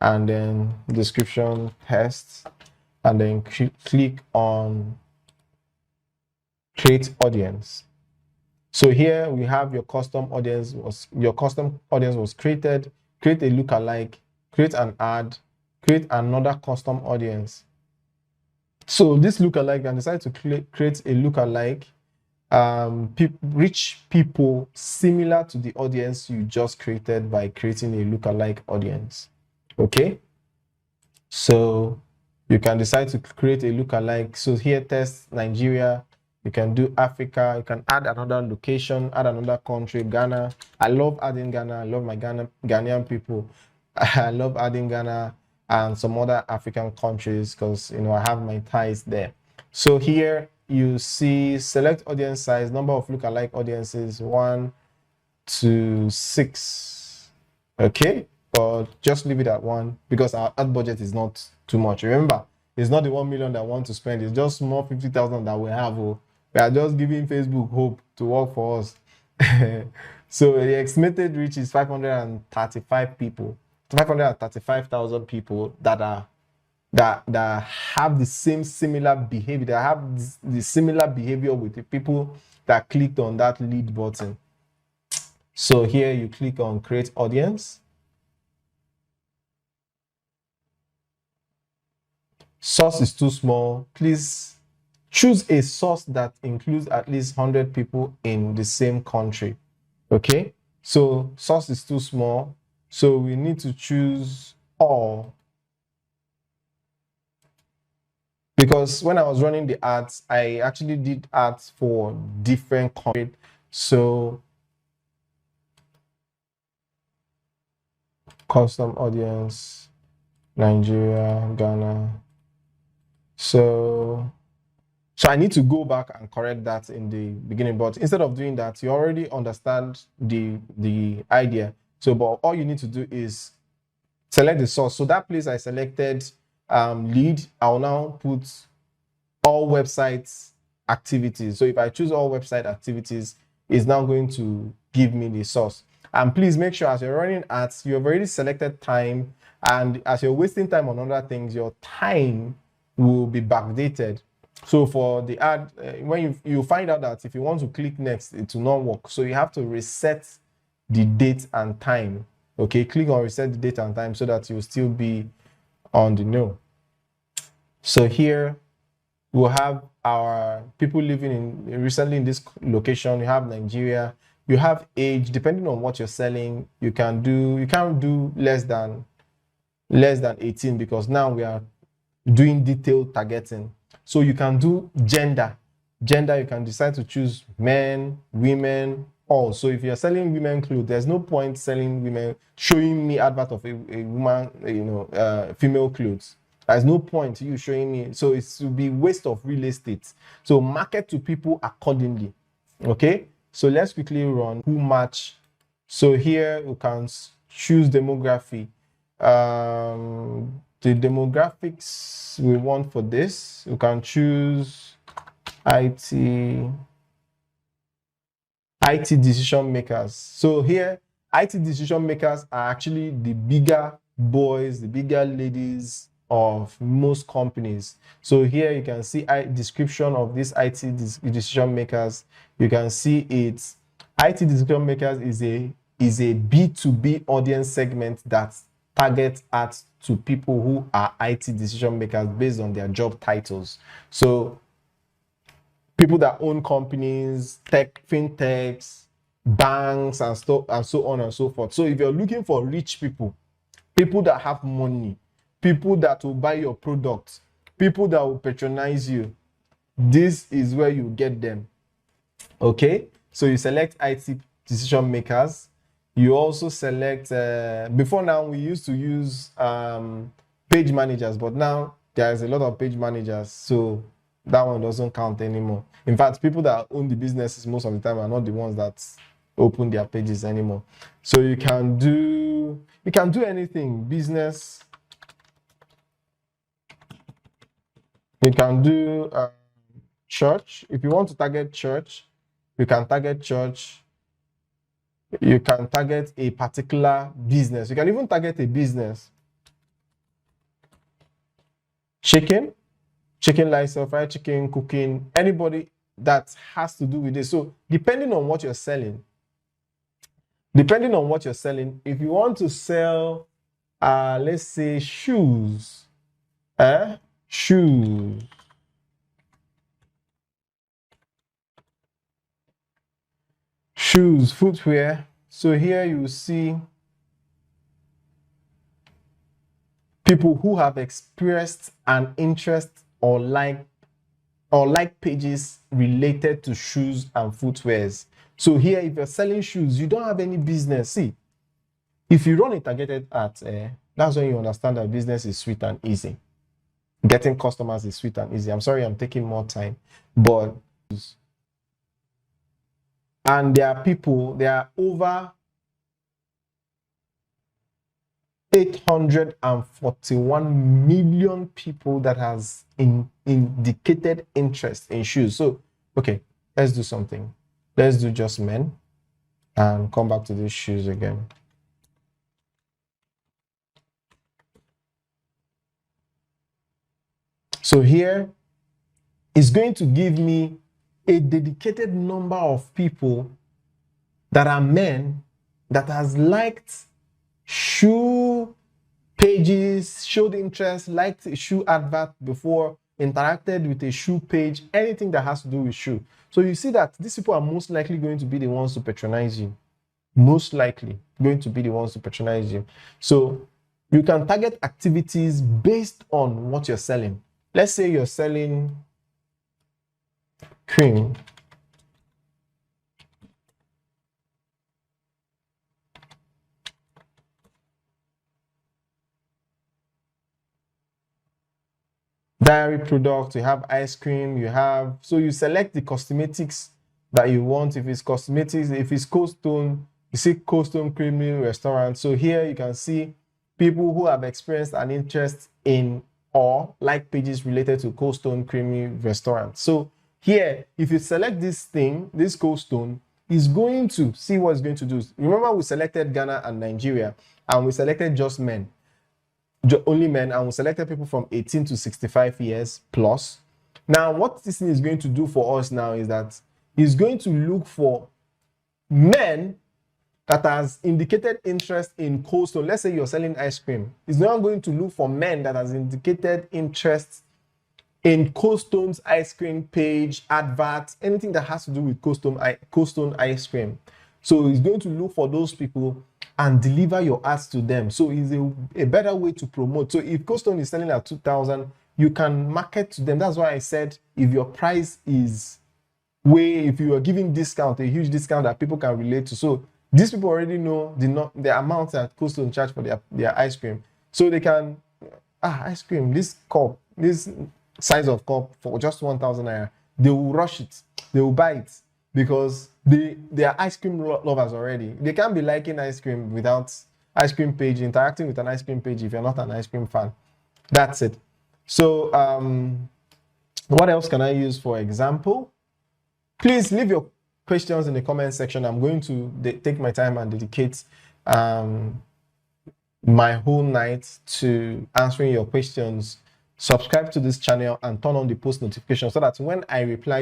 A: and then description tests, and then click on create audience. So here we have your custom audience was created. Create a lookalike, create an ad, create another custom audience. So this lookalike, can decide to create a lookalike, reach people similar to the audience you just created by creating a lookalike audience. Okay, so you can decide to create a lookalike. So here, test Nigeria. You can do Africa. You can add another location, add another country. Ghana. I love adding Ghana. I love my Ghanaian people. I love adding Ghana and some other African countries because I have my ties there. So here you see select audience size, number of lookalike audiences, 1 to 6. Okay, but just leave it at 1 because our ad budget is not too much. Remember, it's not the 1 million that I want to spend, it's just small 50,000 that we have. We are just giving Facebook hope to work for us. So the estimated reach is 535 people, 535,000 people that have the similar behavior, that have the similar behavior with the people that clicked on that lead button. So here you click on create audience. Source is too small. Please choose a source that includes at least 100 people in the same country. Okay, so source is too small, so we need to choose all, because when I was running the ads, I actually did ads for different countries. So custom audience, Nigeria, Ghana. So I need to go back and correct that in the beginning, but instead of doing that, you already understand the idea. So, but all you need to do is select the source. So that place I selected lead, I'll now put all websites activities. So if I choose all website activities, it's now going to give me the source. And please make sure as you're running ads, you've already selected time, and as you're wasting time on other things, your time will be backdated. So for the ad, when you find out that if you want to click next, it will not work. So you have to reset the date and time. Okay, click on reset the date and time so that you'll still be on the know. So here we'll have our people living in recently in this location. You have Nigeria, you have age. Depending on what you're selling, you can't do less than 18, because now we are doing detailed targeting. So you can do gender. You can decide to choose men, women, all. So if you're selling women clothes, there's no point selling women, showing me advert of a woman, female clothes. There's no point you showing me. So it will be waste of real estate. So market to people accordingly. Okay. So let's quickly run who match. So here you can choose demography. The demographics we want for this, you can choose IT decision makers. So here, IT decision makers are actually the bigger boys, the bigger ladies of most companies. So here you can see a description of this IT decision makers. You can see it. IT decision makers is a B2B audience segment that targets ads to people who are IT decision makers based on their job titles. So people that own companies, fintechs, banks, and so on and so forth. So if you're looking for rich people that have money, people that will buy your products, people that will patronize you, this is where you get them. Okay, so you select IT decision makers. You also select, before now we used to use page managers, but now there's a lot of page managers, so that one doesn't count anymore. In fact, people that own the businesses most of the time are not the ones that open their pages anymore. So you can do anything, business. You can do church. If you want to target church, you can target church. You can target a particular business. You can even target a business. Chicken license, fried chicken, cooking, anybody that has to do with this. So depending on what you're selling, if you want to sell, let's say shoes, footwear. So here you see people who have expressed an interest or like pages related to shoes and footwears. So here, if you're selling shoes, you don't have any business. See, if you run a targeted ad, that's when you understand that business is sweet and easy. Getting customers is sweet and easy. I'm sorry, I'm taking more time, but and there are over 841 million people that has indicated interest in shoes. So, okay, let's do something. Let's do just men and come back to these shoes again. So here is going to give me a dedicated number of people that are men that has liked shoe pages, showed interest, liked a shoe advert before, interacted with a shoe page, anything that has to do with shoe. So you see that these people are most likely going to be the ones to patronize you. Most likely going to be the ones to patronize you. So you can target activities based on what you're selling. Let's say you're selling cream. Dairy products, you have ice cream, you have, so you select the cosmetics that you want. If it's cosmetics, if it's Cold Stone, you see Cold Stone Creamy Restaurant. So here you can see people who have experienced an interest in or like pages related to Cold Stone Creamy Restaurant. So here, if you select this thing, this Cold Stone is going to see what it's going to do. Remember, we selected Ghana and Nigeria, and we selected just men, only men, and we selected people from 18 to 65 years plus. Now, what this thing is going to do for us now is that it's going to look for men that has indicated interest in Cold Stone. Let's say you're selling ice cream. It's not going to look for men that has indicated interest in Cold Stone's ice cream page, adverts, anything that has to do with Cold Stone ice cream. So it's going to look for those people and deliver your ads to them. So it's a better way to promote. So if Cold Stone is selling at 2,000, you can market to them. That's why I said if your price is if you are giving discount, a huge discount that people can relate to. So these people already know the amount that Cold Stone charge for their ice cream. So they can, ice cream, this cup, this size of cup for just 1,000 naira. They will rush it. They will buy it because they are ice cream lovers already. They can't be liking ice cream without ice cream page, interacting with an ice cream page if you're not an ice cream fan. That's it. So what else can I use for example? Please leave your questions in the comment section. I'm going to take my time and dedicate my whole night to answering your questions. Subscribe to this channel and turn on the post notification so that when I reply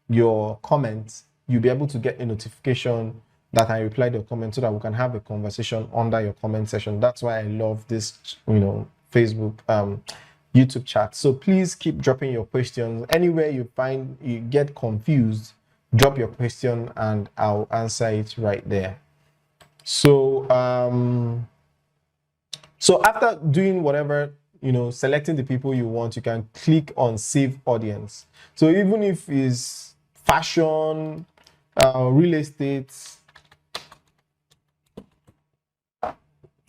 A: your comments, you'll be able to get a notification that I replied your comment so that we can have a conversation under your comment section. That's why I love this, Facebook, YouTube chat. So please keep dropping your questions. Anywhere you find you get confused, drop your question and I'll answer it right there. So so after doing whatever, selecting the people you want, you can click on save audience. So even if it's fashion, real estate,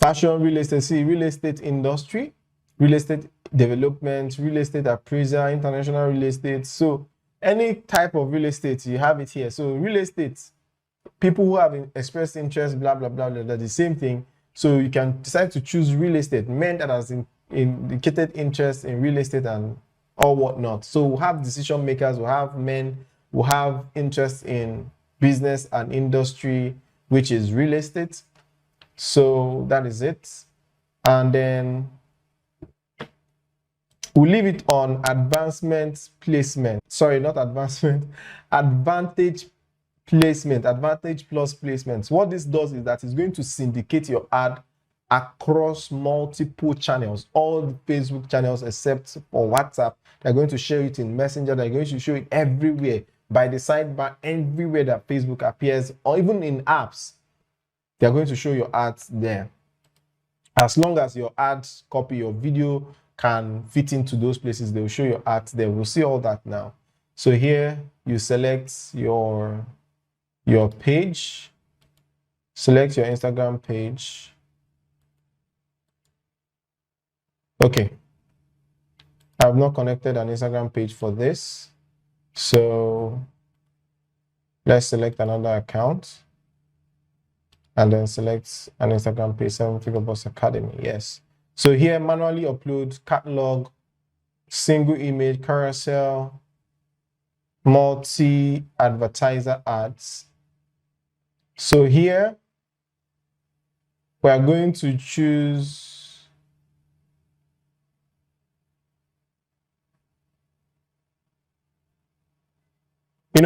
A: real estate industry, real estate development, real estate appraiser, international real estate. So any type of real estate, you have it here. So real estate, people who have expressed interest, blah, blah, blah, blah, blah, the same thing. So you can decide to choose real estate, men that has indicated interest in real estate and all whatnot. So we'll have decision makers, we'll have men who have interest in business and industry, which is real estate. So that is it. And then we'll leave it on advancement placement. Sorry, not advancement, advantage placement, advantage plus placements. What this does is that it's going to syndicate your ad across multiple channels, all the Facebook channels except for WhatsApp. They're going to share it in Messenger. They're going to show it everywhere, by the sidebar, everywhere that Facebook appears, or even in apps. They're going to show your ads there. As long as your ads copy, your video can fit into those places, they will show your ads there. We'll see all that now. So here you select your page, select your Instagram page. Okay, I've not connected an Instagram page for this, so let's select another account and then select an Instagram page, 7 Figure Boss Academy. Yes. So here, manually upload catalog, single image, carousel, multi-advertiser ads. So here, we are going to choose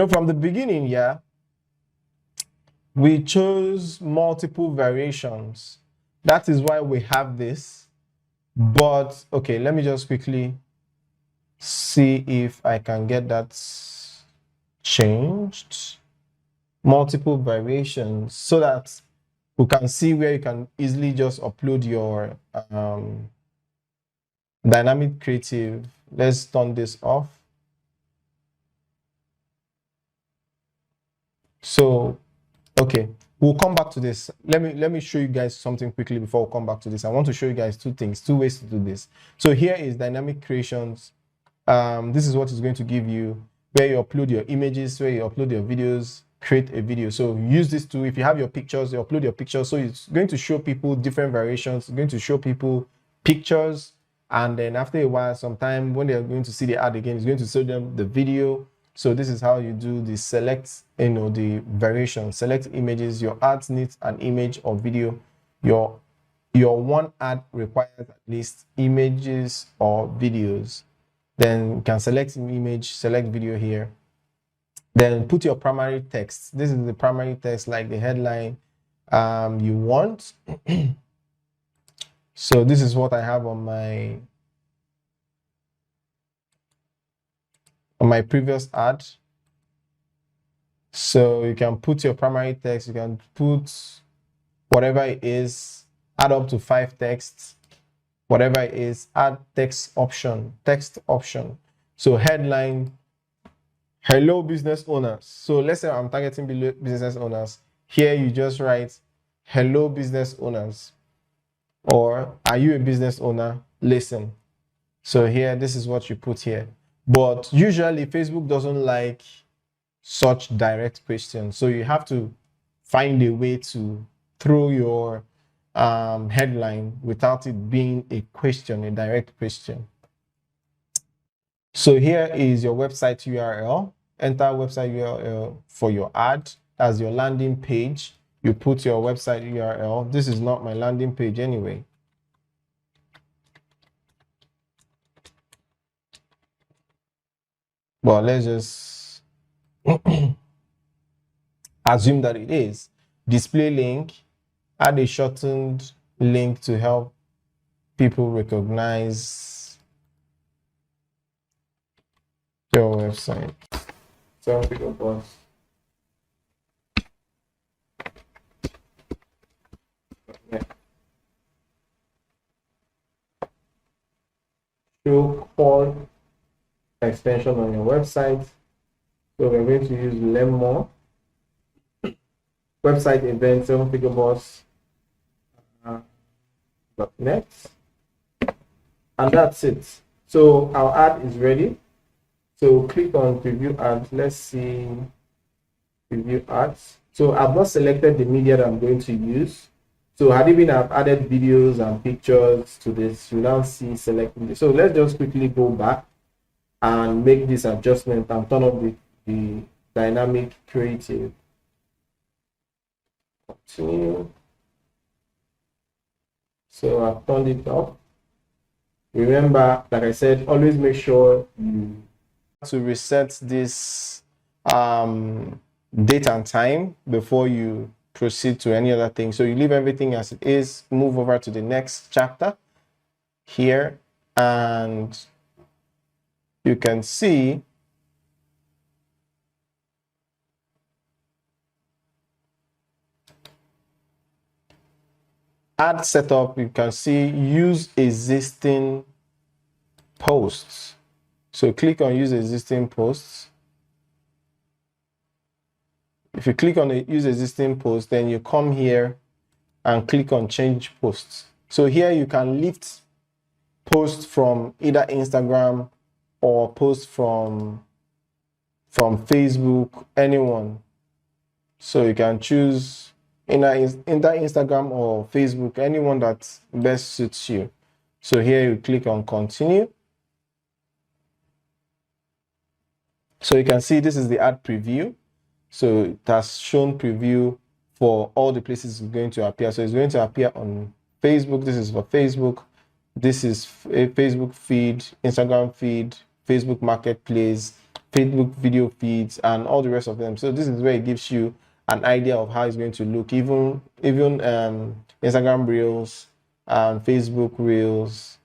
A: from the beginning, yeah, We chose multiple variations. That is why we have this. But okay, let me just quickly see if I can get that changed. Multiple variations, so that we can see where you can easily just upload your dynamic creative. Let's turn this off. So okay, we'll come back to this. Let me show you guys something quickly before we come back to this. I want to show you guys two ways to do this. So here is dynamic creations. This is what it's going to give you, where you upload your images, where you upload your videos, create a video. So use this tool. If you have your pictures, you upload your pictures. So it's going to show people different variations. It's going to show people pictures, and then after a while, sometime when they're going to see the ad again, it's going to show them the video. So this is how you do the select, the variation. Select images. Your ads needs an image or video. Your one ad requires at least images or videos. Then you can select an image, select video here. Then put your primary text. This is the primary text, like the headline you want. So this is what I have on my previous ad. So you can put your primary text, you can put whatever it is, add up to 5 texts, whatever it is, add text option. So headline, hello business owners. So let's say I'm targeting business owners. Here you just write hello business owners, or are you a business owner? Listen. So here, this is what you put here. But usually Facebook doesn't like such direct questions. So you have to find a way to throw your headline without it being a question, a direct question. So here is your website URL. Enter website URL for your ad as your landing page. You put your website URL. This is not my landing page anyway. Well, let's just assume that it is. Display link, add a shortened link to help people recognize your website. So people pause. Yeah. Show call extension on your website. So we're going to use learn more. Website event 7figureboss.net. And that's it. So our ad is ready. So click on preview ads. Let's see preview ads. So I've not selected the media that I'm going to use. So had even I've added videos and pictures to this, you now see selecting this. So let's just quickly go back and make this adjustment and turn off the dynamic creative. Continue. So I've turned it off. Remember, like I said, always make sure you to reset this date and time before you proceed to any other thing. So you leave everything as it is, move over to the next chapter here, and you can see ad setup. You can see use existing posts. So click on use existing posts. If you click on the use existing post, then you come here and click on change posts. So here you can lift posts from either Instagram or posts from Facebook, anyone. So you can choose either Instagram or Facebook, anyone that best suits you. So here you click on continue. So you can see this is the ad preview. So it has shown preview for all the places it's going to appear. So it's going to appear on Facebook. This is for Facebook. This is a Facebook feed, Instagram feed, Facebook Marketplace, Facebook video feeds, and all the rest of them. So this is where it gives you an idea of how it's going to look. Even Instagram Reels, Facebook Reels,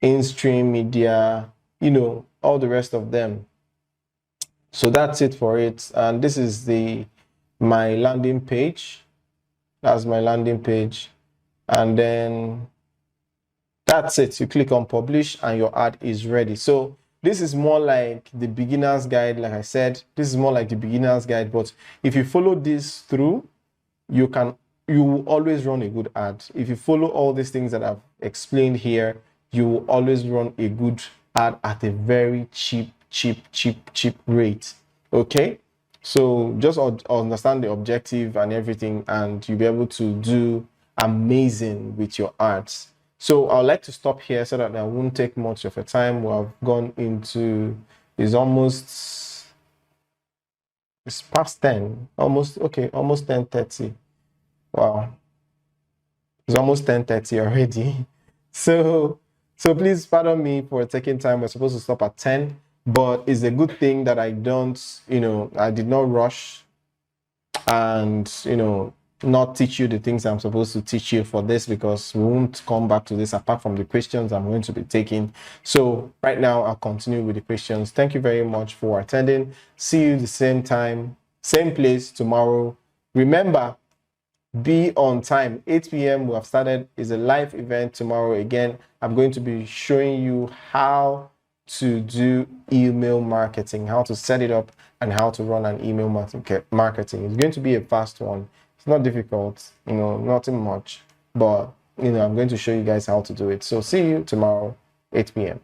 A: in-stream media, you know, all the rest of them. So that's it for it. And this is my landing page. That's my landing page. And then that's it. You click on publish and your ad is ready. So this is more like the beginner's guide. Like I said, this is more like the beginner's guide. But if you follow this through, you will always run a good ad. If you follow all these things that I've explained here, you will always run a good ad at a very cheap rate. Okay, so just understand the objective and everything, and you'll be able to do amazing with your ads. So I'd like to stop here so that I won't take much of your time. We have gone into, it's past 10, almost 10:30. Wow, it's almost 10:30 already. So please pardon me for taking time. We're supposed to stop at 10, but it's a good thing that I did not rush and, not teach you the things I'm supposed to teach you for this, because we won't come back to this apart from the questions I'm going to be taking. So right now, I'll continue with the questions. Thank you very much for attending. See you the same time, same place tomorrow. Remember, be on time. 8 p.m. we have started. Is a live event tomorrow. Again, I'm going to be showing you how to do email marketing, how to set it up, and how to run an email marketing. It's going to be a fast one. It's not difficult, nothing much, but I'm going to show you guys how to do it. So see you tomorrow, 8 p.m.